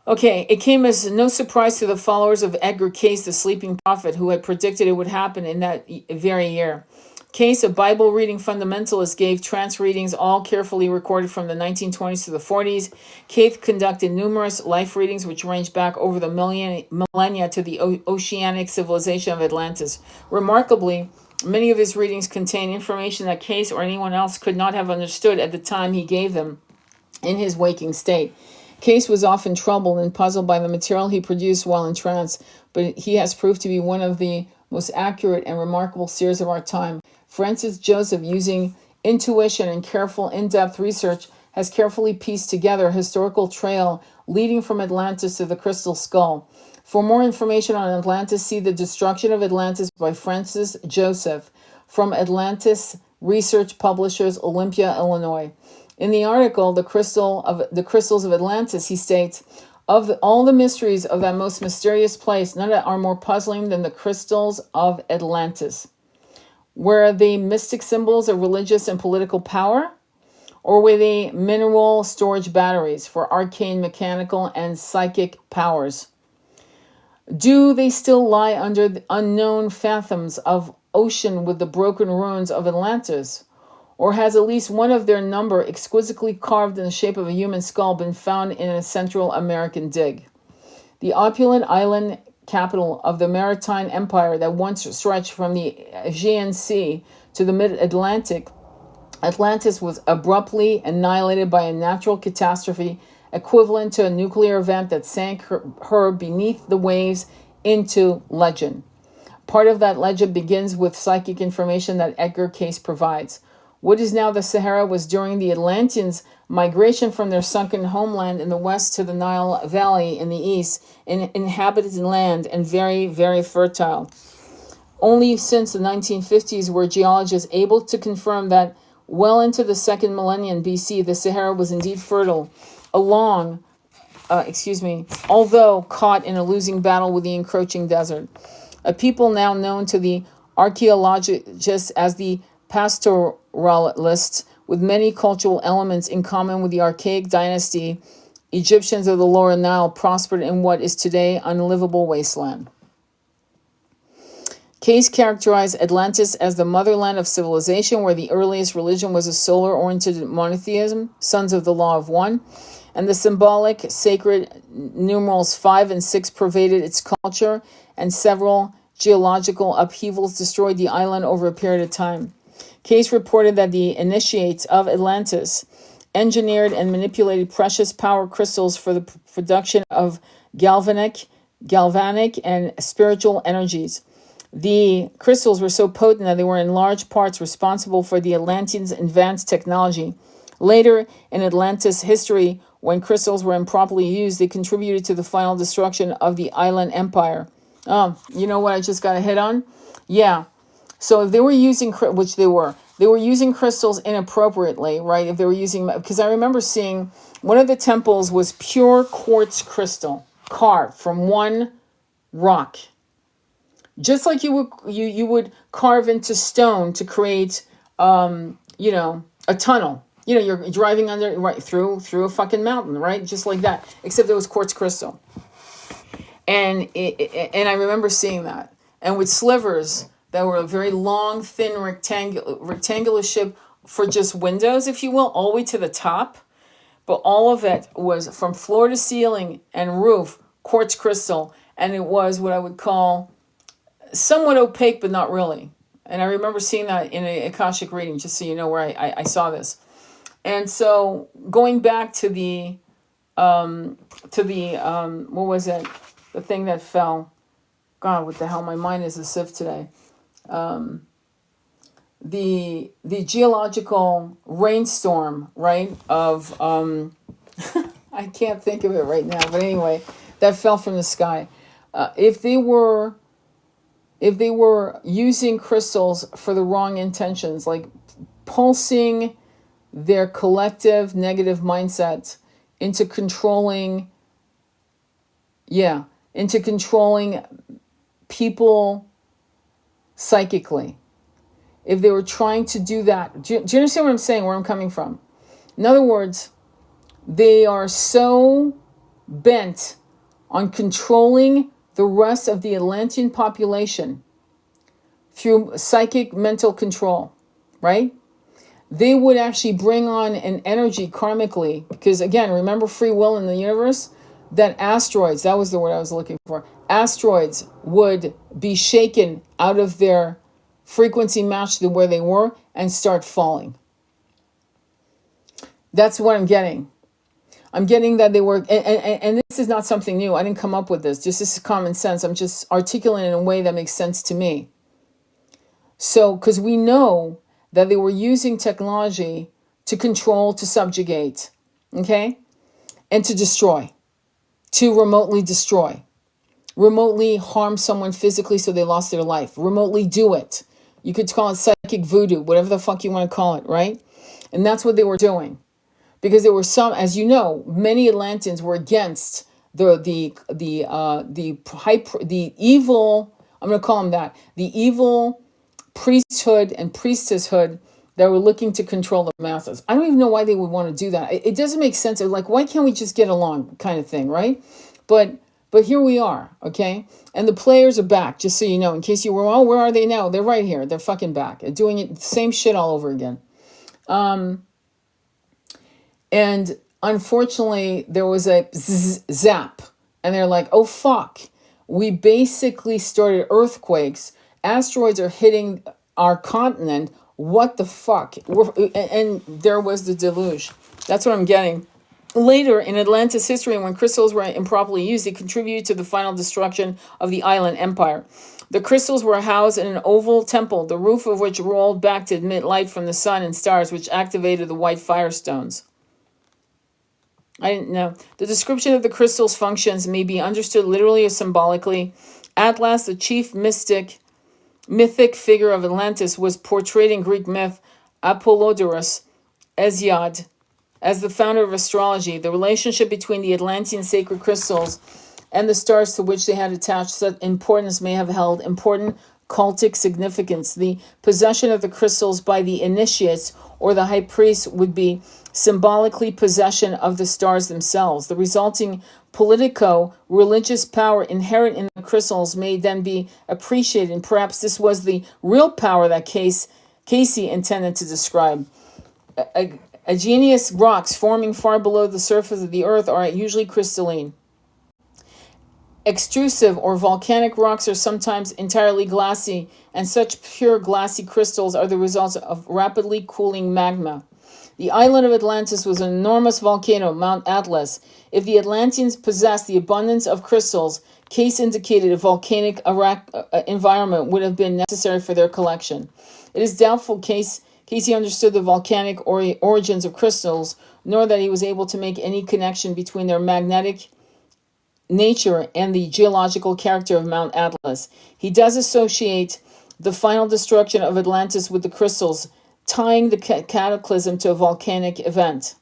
Okay, it came as no surprise to the followers of Edgar Cayce, the sleeping prophet, who had predicted it would happen in that very year. Cayce, a Bible reading fundamentalist, gave trance readings, all carefully recorded from the 1920s to the 40s. Cayce conducted numerous life readings, which ranged back over the millennia to the oceanic civilization of Atlantis. Remarkably, many of his readings contain information that Cayce or anyone else could not have understood at the time he gave them in his waking state. Cayce was often troubled and puzzled by the material he produced while in trance, but he has proved to be one of the most accurate and remarkable seers of our time. Francis Joseph, using intuition and careful in-depth research, has carefully pieced together a historical trail leading from Atlantis to the Crystal Skull. For more information on Atlantis, see The Destruction of Atlantis by Francis Joseph from Atlantis Research Publishers, Olympia, Illinois. In the article, The Crystals of Atlantis, he states, of all the mysteries of that most mysterious place, none are more puzzling than the crystals of Atlantis. Were they mystic symbols of religious and political power? Or were they mineral storage batteries for arcane mechanical and psychic powers? Do they still lie under the unknown fathoms of ocean with the broken ruins of Atlantis? Or has at least one of their number, exquisitely carved in the shape of a human skull, been found in a Central American dig? The opulent island capital of the maritime empire that once stretched from the Aegean Sea to the mid-Atlantic, Atlantis was abruptly annihilated by a natural catastrophe equivalent to a nuclear event that sank her beneath the waves into legend. Part of that legend begins with psychic information that Edgar Cayce provides. What is now the Sahara was during the Atlanteans' migration from their sunken homeland in the west to the Nile Valley in the east, an inhabited land and very, very fertile. Only since the 1950s were geologists able to confirm that well into the second millennium BC, the Sahara was indeed fertile, although caught in a losing battle with the encroaching desert. A people now known to the archaeologists as the pastoralists, with many cultural elements in common with the archaic dynasty Egyptians of the Lower Nile, prospered in what is today unlivable wasteland. Cayce characterized Atlantis as the motherland of civilization, where the earliest religion was a solar-oriented monotheism, sons of the law of one, and the symbolic sacred numerals 5 and 6 pervaded its culture, and several geological upheavals destroyed the island over a period of time. Cayce reported that the initiates of Atlantis engineered and manipulated precious power crystals for the production of galvanic and spiritual energies. The crystals were so potent that they were in large parts responsible for the Atlanteans' advanced technology. Later in Atlantis history, when crystals were improperly used, they contributed to the final destruction of the island empire. You know what I just got a hit on? Yeah. So if they were using, which they were using crystals inappropriately, right? If they were using, because I remember seeing one of the temples was pure quartz crystal carved from one rock. Just like you would carve into stone to create, a tunnel. You're driving under right through a fucking mountain, right? Just like that, except it was quartz crystal. And I remember seeing that, and with slivers that were a very long, thin rectangular shape for just windows, if you will, all the way to the top. But all of it was from floor to ceiling and roof quartz crystal, and it was what I would call somewhat opaque, but not really. And I remember seeing that in an Akashic reading, just so you know where I saw this. And so going back to the what was it? The thing that fell. God, what the hell? My mind is a sieve today. The geological rainstorm, right? Of I can't think of it right now, but anyway, that fell from the sky. If they were using crystals for the wrong intentions, like pulsing their collective negative mindset into controlling people psychically, if they were trying to do that, do you understand what I'm saying, where I'm coming from? In other words, they are so bent on controlling the rest of the Atlantean population through psychic mental control, right? They would actually bring on an energy karmically, because again, remember free will in the universe, that asteroids, that was the word I was looking for, asteroids would be shaken out of their frequency match to where they were and start falling. That's what I'm getting. I'm getting that they were, and this is not something new. I didn't come up with this. Just this is common sense. I'm just articulating in a way that makes sense to me. So, because we know that they were using technology to control, to subjugate, okay? And to destroy, to remotely destroy, remotely harm someone physically so they lost their life, remotely do it. You could call it psychic voodoo, whatever the fuck you want to call it, right? And that's what they were doing. Because there were some, as you know, many Atlanteans were against the evil, I'm going to call them that, the evil priesthood and priestesshood that were looking to control the masses. I don't even know why they would want to do that. It doesn't make sense. Like, why can't we just get along, kind of thing, right? But here we are, okay? And the players are back, just so you know, in case you were, oh, where are they now? They're right here. They're fucking back. They're doing it, same shit all over again. And unfortunately, there was a zap. And they're like, oh, fuck. We basically started earthquakes. Asteroids are hitting our continent. What the fuck? And there was the deluge. That's what I'm getting. Later, in Atlantis history, when crystals were improperly used, they contributed to the final destruction of the island empire. The crystals were housed in an oval temple, the roof of which rolled back to emit light from the sun and stars, which activated the white firestones. I didn't know. The description of the crystal's functions may be understood literally or symbolically. Atlas, the chief mythic figure of Atlantis, was portrayed in Greek myth Apollodorus, Hesiod, as the founder of astrology. The relationship between the Atlantean sacred crystals and the stars to which they had attached such importance may have held important cultic significance. The possession of the crystals by the initiates or the high priest would be symbolically possession of the stars themselves. The resulting politico-religious power inherent in the crystals may then be appreciated, and perhaps this was the real power that Casey intended to describe. Igneous rocks forming far below the surface of the earth are usually crystalline. Extrusive or volcanic rocks are sometimes entirely glassy, and such pure glassy crystals are the result of rapidly cooling magma. The island of Atlantis was an enormous volcano, Mount Atlas. If the Atlanteans possessed the abundance of crystals, Case indicated a volcanic environment would have been necessary for their collection. It is doubtful Casey understood the volcanic origins of crystals, nor that he was able to make any connection between their magnetic nature and the geological character of Mount Atlas. He does associate the final destruction of Atlantis with the crystals, tying the cataclysm to a volcanic event.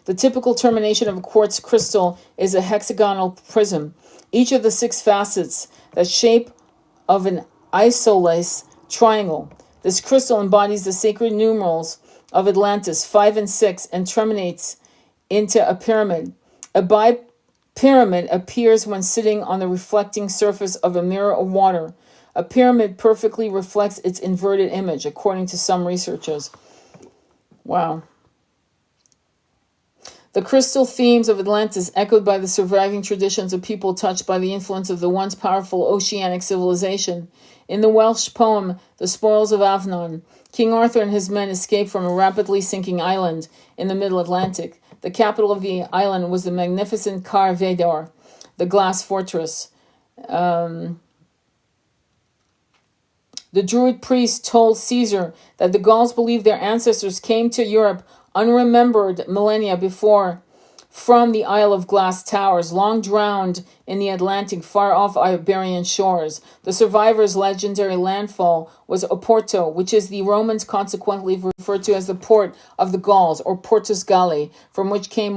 The typical termination of a quartz crystal is a hexagonal prism, each of the 6 facets that shape of an isosceles triangle. This crystal embodies the sacred numerals of Atlantis, 5 and 6, and terminates into a pyramid. A pyramid appears when sitting on the reflecting surface of a mirror of water. A pyramid perfectly reflects its inverted image, according to some researchers. Wow. The crystal themes of Atlantis, echoed by the surviving traditions of people touched by the influence of the once powerful oceanic civilization. In the Welsh poem, The Spoils of Avnon, King Arthur and his men escaped from a rapidly sinking island in the middle Atlantic. The capital of the island was the magnificent Car Vedor, the glass fortress. The Druid priest told Caesar that the Gauls believed their ancestors came to Europe unremembered millennia before from the Isle of Glass Towers, long drowned in the Atlantic far off Iberian shores. The survivors' legendary landfall was Oporto, which is the Romans consequently referred to as the port of the Gauls, or Portus Galli, from which came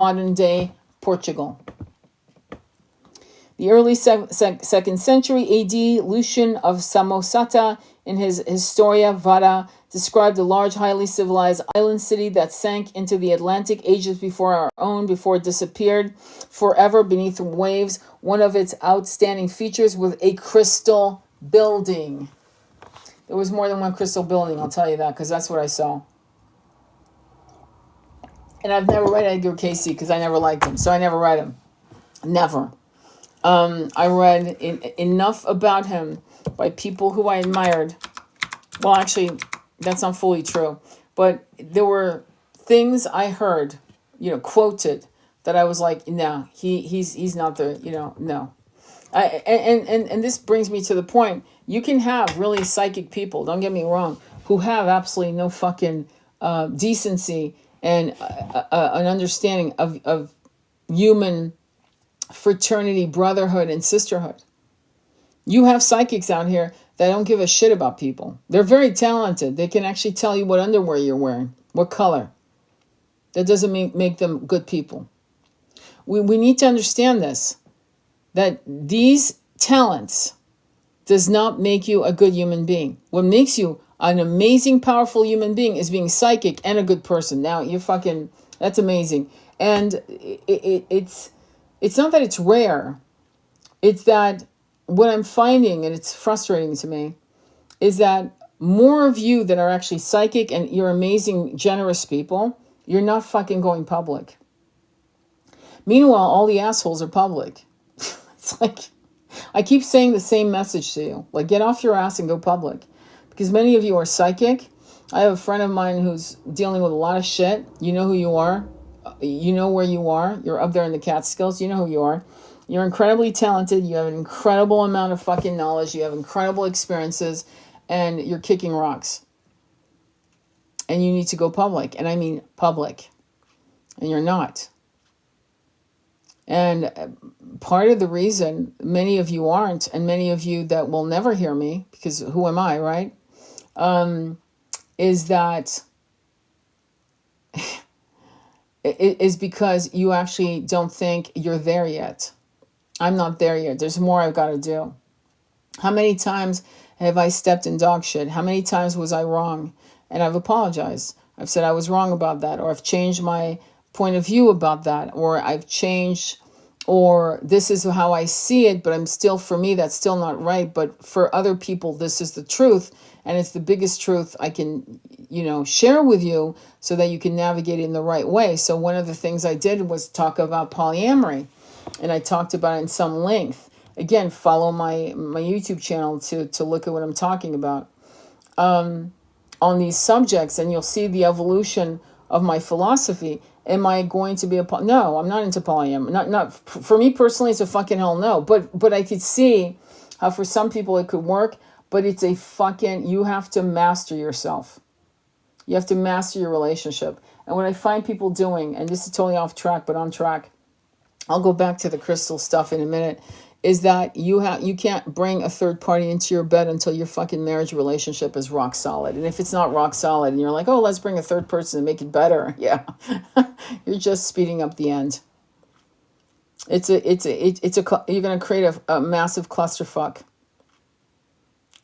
modern-day Portugal. The early 2nd century AD, Lucian of Samosata, in his Historia Vada, described a large, highly civilized island city that sank into the Atlantic ages before our own, before it disappeared forever beneath waves. One of its outstanding features was a crystal building. There was more than one crystal building, I'll tell you that, because that's what I saw. And I've never read Edgar Cayce because I never liked him, so I never read him. Never. I read enough about him by people who I admired. Well, actually, that's not fully true. But there were things I heard, quoted, that I was like, no, he's not the, no. And this brings me to the point. You can have really psychic people, don't get me wrong, who have absolutely no fucking decency and an understanding of human fraternity, brotherhood, and sisterhood. You have psychics out here that don't give a shit about people. They're very talented. They can actually tell you what underwear you're wearing, what color. That doesn't make them good people. We need to understand this, that these talents does not make you a good human being. What makes you an amazing, powerful human being is being psychic and a good person. Now, that's amazing. And it's not that it's rare. It's that what I'm finding, and it's frustrating to me, is that more of you that are actually psychic and you're amazing, generous people, you're not fucking going public. Meanwhile, all the assholes are public. It's like, I keep saying the same message to you. Like, get off your ass and go public. Because many of you are psychic. I have a friend of mine who's dealing with a lot of shit. You know who you are. You know where you are. You're up there in the Catskills. You know who you are. You're incredibly talented. You have an incredible amount of fucking knowledge. You have incredible experiences. And you're kicking rocks. And you need to go public. And I mean public. And you're not. And part of the reason many of you aren't, and many of you that will never hear me, because who am I, right? Is that it is because you actually don't think you're there yet. I'm not there yet. There's more I've got to do. How many times have I stepped in dog shit? How many times was I wrong? And I've apologized. I've said I was wrong about that, or I've changed my point of view about that, or I've changed, or this is how I see it, but for me, that's still not right. But for other people, this is the truth. And it's the biggest truth I can, share with you so that you can navigate in the right way. So one of the things I did was talk about polyamory, and I talked about it in some length. Again, follow my YouTube channel to look at what I'm talking about on these subjects, and you'll see the evolution of my philosophy. Am I going to be no, I'm not into polyamory. Not for me personally, it's a fucking hell no. But I could see how for some people it could work, but it's a fucking, you have to master yourself. You have to master your relationship. And what I find people doing, and this is totally off track, but on track, I'll go back to the crystal stuff in a minute, is that you can't bring a third party into your bed until your fucking marriage relationship is rock solid. And if it's not rock solid and you're like, oh, let's bring a third person to make it better, yeah, you're just speeding up the end. You're going to create a massive clusterfuck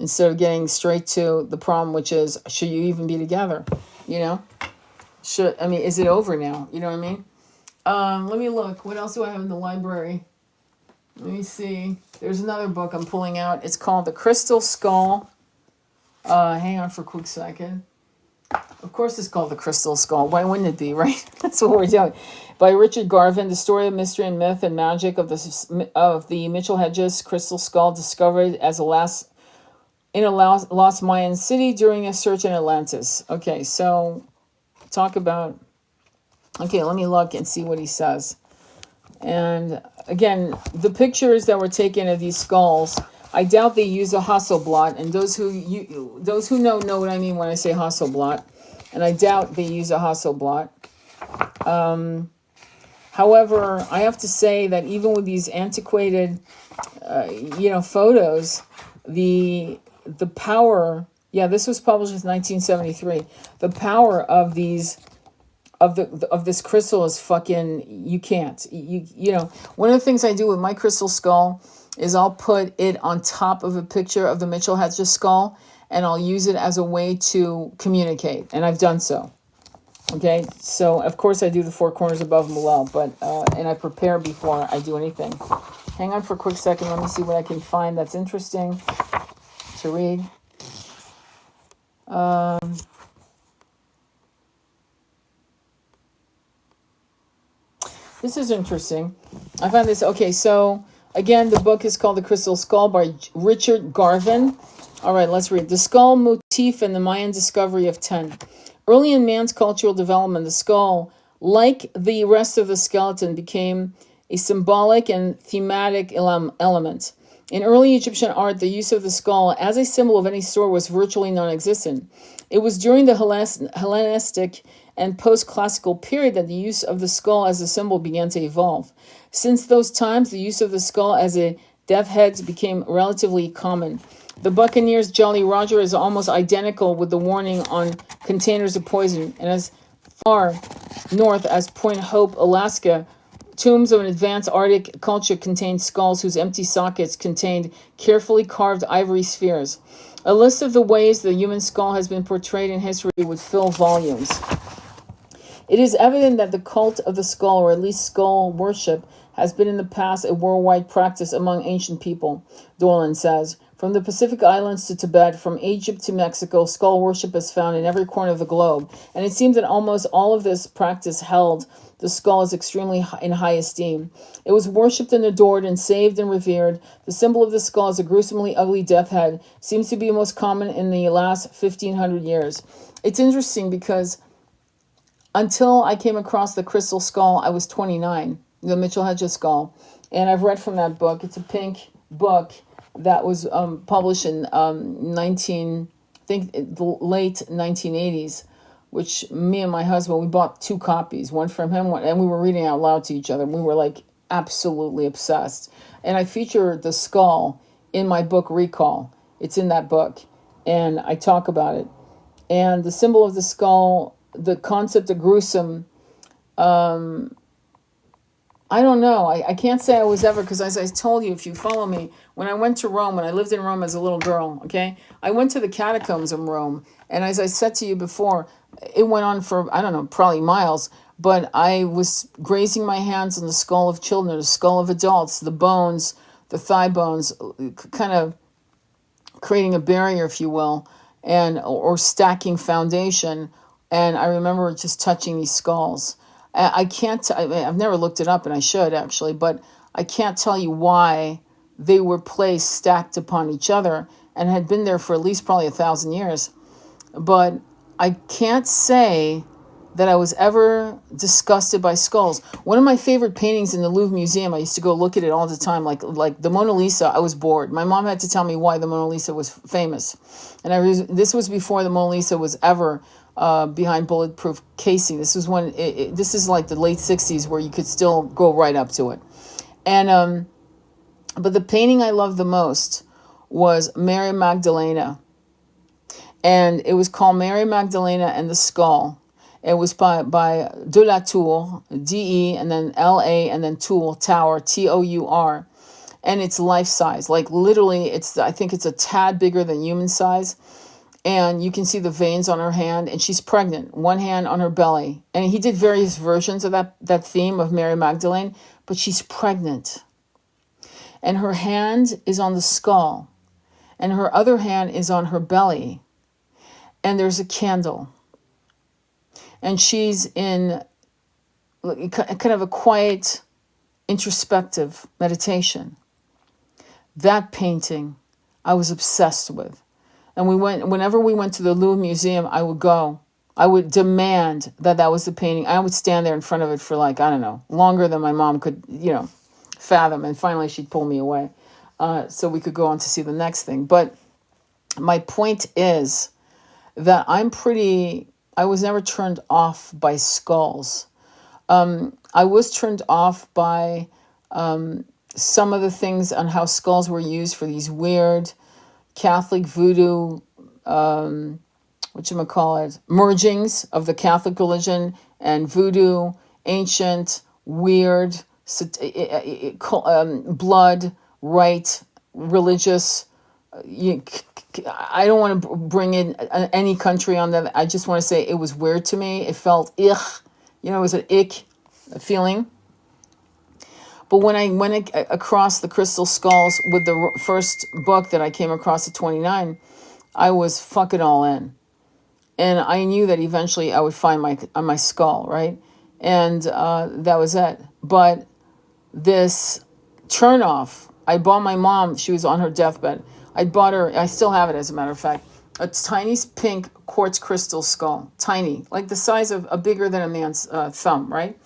instead of getting straight to the problem, which is, should you even be together? You know, is it over now? You know what I mean? Let me look. What else do I have in the library? Let me see. There's another book I'm pulling out. It's called The Crystal Skull. Hang on for a quick second. Of course it's called The Crystal Skull. Why wouldn't it be, right? That's what we're doing. By Richard Garvin, the story of mystery and myth and magic of the Mitchell Hedges crystal skull discovered as lost Mayan city during a search in Atlantis. Okay, so talk about... Okay, let me look and see what he says. And again, the pictures that were taken of these skulls, I doubt they use a Hasselblad. And those who know what I mean when I say Hasselblad. And I doubt they use a Hasselblad. However, I have to say that even with these antiquated, photos, the power. Yeah, this was published in 1973. The power of these. Of this crystal is fucking, you can't. One of the things I do with my crystal skull is I'll put it on top of a picture of the Mitchell Hedges skull, and I'll use it as a way to communicate, and I've done so. Okay, so of course I do the four corners above and below, but and I prepare before I do anything. Hang on for a quick second. Let me see what I can find that's interesting to read. This is interesting. I found this. Okay, so again, the book is called The Crystal Skull by Richard Garvin. All right, let's read. The skull motif and the Mayan discovery of 10. Early in man's cultural development, the skull, like the rest of the skeleton, became a symbolic and thematic element. In early Egyptian art, the use of the skull as a symbol of any sort was virtually non-existent. It was during the Hellenistic and post-classical period that the use of the skull as a symbol began to evolve. Since those times, the use of the skull as a death head became relatively common. The Buccaneer's Jolly Roger is almost identical with the warning on containers of poison, and as far north as Point Hope, Alaska, tombs of an advanced Arctic culture contained skulls whose empty sockets contained carefully carved ivory spheres. A list of the ways the human skull has been portrayed in history would fill volumes. It is evident that the cult of the skull, or at least skull worship, has been in the past a worldwide practice among ancient people, Dorland says. From the Pacific Islands to Tibet, from Egypt to Mexico, skull worship is found in every corner of the globe, and it seems that almost all of this practice held the skull is extremely in high esteem. It was worshipped and adored and saved and revered. The symbol of the skull as a gruesomely ugly death head seems to be most common in the last 1,500 years. It's interesting because until I came across the crystal skull, I was 29, the Mitchell Hedges skull. And I've read from that book. It's a pink book that was published in the late 1980s, which me and my husband, we bought 2 copies, one from him, and we were reading out loud to each other. We were like absolutely obsessed. And I feature the skull in my book, Recall. It's in that book, and I talk about it. And the symbol of the skull, the concept of gruesome, I don't know. I can't say I was ever, because as I told you, if you follow me, when I went to Rome, when I lived in Rome as a little girl, okay, I went to the catacombs in Rome. And as I said to you before, it went on for, I don't know, probably miles. But I was grazing my hands on the skull of children, the skull of adults, the bones, the thigh bones, kind of creating a barrier, if you will, and or stacking foundation. And I remember just touching these skulls. I've never looked it up, and I should actually, but I can't tell you why they were placed stacked upon each other and had been there for at least probably 1,000 years. But I can't say that I was ever disgusted by skulls. One of my favorite paintings in the Louvre Museum, I used to go look at it all the time, like the Mona Lisa. I was bored. My mom had to tell me why the Mona Lisa was famous. And this was before the Mona Lisa was ever behind bulletproof casing. This was when, this is like the late 60s where you could still go right up to it. And, but the painting I loved the most was Mary Magdalena. And it was called Mary Magdalena and the Skull. It was by De la Tour, D-E, and then L-A, and then Tower, T-O-U-R. And it's life-size. Like, literally, I think it's a tad bigger than human size. And you can see the veins on her hand. And she's pregnant. One hand on her belly. And he did various versions of that theme of Mary Magdalene. But she's pregnant. And her hand is on the skull. And her other hand is on her belly. And there's a candle. And she's in kind of a quiet, introspective meditation. That painting I was obsessed with. And whenever we went to the Louvre Museum, I would go. I would demand that was the painting. I would stand there in front of it for like, I don't know, longer than my mom could, fathom. And finally she'd pull me away so we could go on to see the next thing. But my point is that I was never turned off by skulls. I was turned off by some of the things on how skulls were used for these weird Catholic voodoo, mergings of the Catholic religion and voodoo, ancient, weird, blood, rite, religious. I don't want to bring in any country on that. I just want to say it was weird to me. It felt it was an ick feeling. But when I went across the crystal skulls with the first book that I came across at 29, I was fucking all in. And I knew that eventually I would find my skull, right? And that was it. But this turnoff, I bought my mom, she was on her deathbed. I bought her, I still have it as a matter of fact, a tiny pink quartz crystal skull. Tiny, like the size of bigger than a man's thumb, right?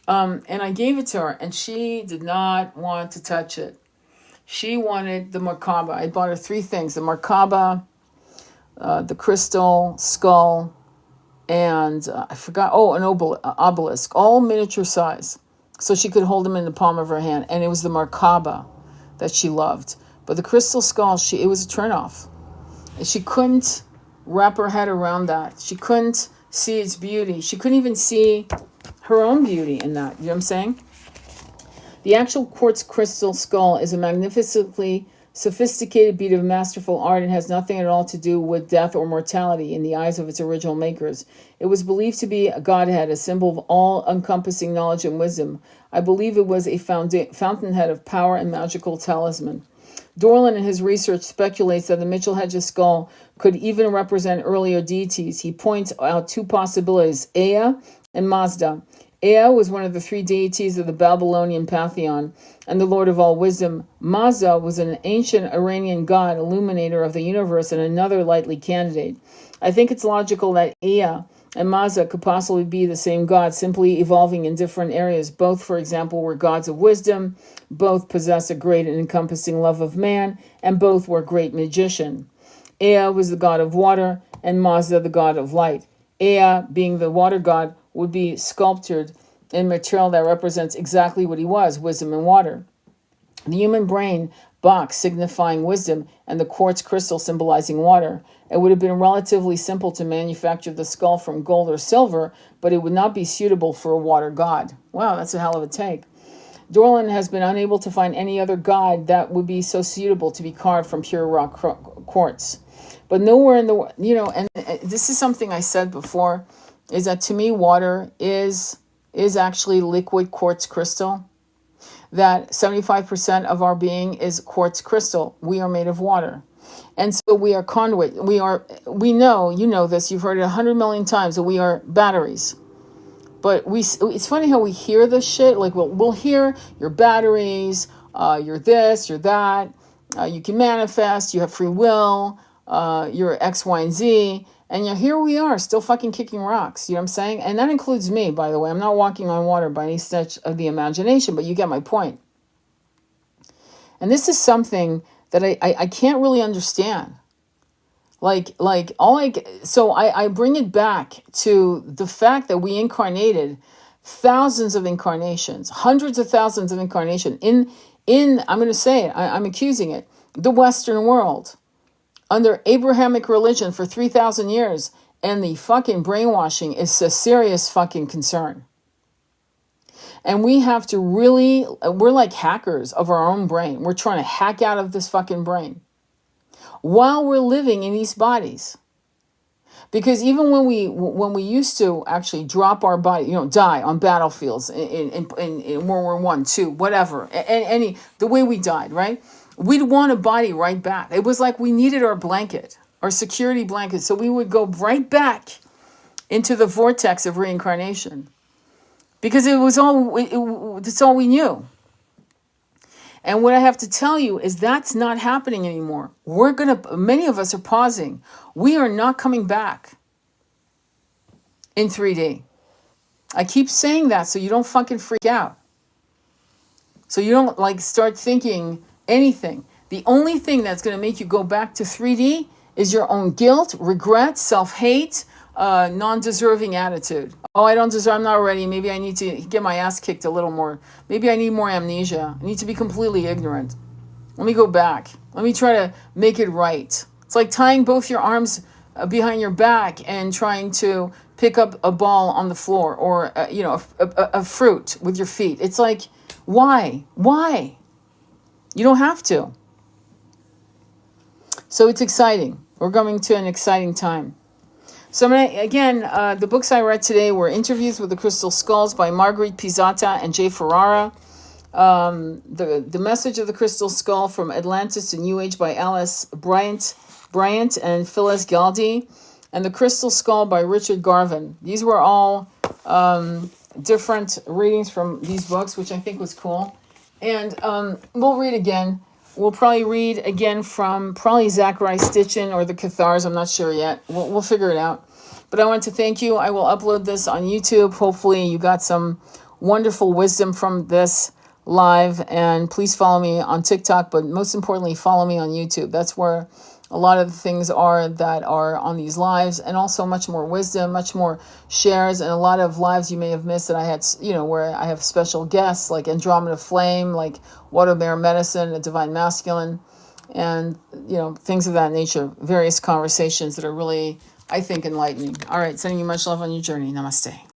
And I gave it to her, and she did not want to touch it. She wanted the Merkaba. I bought her 3 things: the Merkaba, the crystal skull, and I forgot, an obelisk, all miniature size. So she could hold them in the palm of her hand. And it was the Merkaba that she loved. But the crystal skull, it was a turnoff. And she couldn't wrap her head around that. She couldn't see its beauty. She couldn't even see her own beauty in that. You know what I'm saying? The actual quartz crystal skull is a magnificently sophisticated beat of masterful art and has nothing at all to do with death or mortality in the eyes of its original makers. It was believed to be a godhead, a symbol of all-encompassing knowledge and wisdom. I believe it was a fountainhead of power and magical talisman. Dorland in his research speculates that the Mitchell Hedges skull could even represent earlier deities. He points out 2 possibilities, Ea and Mazda. Ea was one of the 3 deities of the Babylonian pantheon and the Lord of all wisdom. Mazda was an ancient Iranian god, illuminator of the universe, and another likely candidate. I think it's logical that Ea and Mazda could possibly be the same god, simply evolving in different areas. Both, for example, were gods of wisdom, both possess a great and encompassing love of man, and both were great magician. Ea was the god of water, and Mazda the god of light. Ea, being the water god, would be sculptured in material that represents exactly what he was, wisdom and water. The human brain box signifying wisdom and the quartz crystal symbolizing water. It would have been relatively simple to manufacture the skull from gold or silver, but it would not be suitable for a water god. Wow, that's a hell of a take. Dorland has been unable to find any other god that would be so suitable to be carved from pure rock quartz. But nowhere in the, and this is something I said before, is that to me water is actually liquid quartz crystal. That 75% of our being is quartz crystal. We are made of water. And so we are conduit. We know, you know this, you've heard it 100 million times, that we are batteries. But it's funny how we hear this shit. Like we'll hear your batteries, you're this, you're that, you can manifest, you have free will, you're X, Y, and Z. And here we are, still fucking kicking rocks. You know what I'm saying? And that includes me, by the way. I'm not walking on water by any stretch of the imagination, but you get my point. And this is something that I can't really understand. So I bring it back to the fact that we incarnated thousands of incarnations, hundreds of thousands of incarnations in I'm going to say it, I'm accusing it, the Western world, under Abrahamic religion for 3,000 years, and the fucking brainwashing is a serious fucking concern. And we have to really, we're like hackers of our own brain. We're trying to hack out of this fucking brain while we're living in these bodies. Because even when we used to actually drop our body, die on battlefields in World War I, II, whatever, the way we died, right? We'd want a body right back. It was like we needed our blanket, our security blanket. So we would go right back into the vortex of reincarnation. Because it's all we knew. And what I have to tell you is that's not happening anymore. Many of us are pausing. We are not coming back in 3D. I keep saying that so you don't fucking freak out. So you don't start thinking anything. The only thing that's going to make you go back to 3D is your own guilt, regret, self-hate, non-deserving attitude. Oh, I don't deserve, I'm not ready. Maybe I need to get my ass kicked a little more. Maybe I need more amnesia. I need to be completely ignorant. Let me go back. Let me try to make it right. It's like tying both your arms behind your back and trying to pick up a ball on the floor or, a fruit with your feet. It's like, why? Why? You don't have to. So it's exciting. We're coming to an exciting time. So the books I read today were Interviews with the Crystal Skulls by Marguerite Pizzata and Jay Ferrara. The Message of the Crystal Skull from Atlantis to New Age by Alice Bryant and Phyllis Galdi. And The Crystal Skull by Richard Garvin. These were all different readings from these books, which I think was cool. And we'll read again. We'll probably read again from Zachary Stitchin or the Cathars. I'm not sure yet. We'll figure it out. But I want to thank you. I will upload this on YouTube. Hopefully you got some wonderful wisdom from this live. And please follow me on TikTok. But most importantly, follow me on YouTube. That's where a lot of the things are that are on these lives. And also much more wisdom, much more shares. And a lot of lives you may have missed that I had, where I have special guests like Andromeda Flame, like Water Bear Medicine, a Divine Masculine, and, things of that nature. Various conversations that are really, I think, enlightening. All right, sending you much love on your journey. Namaste.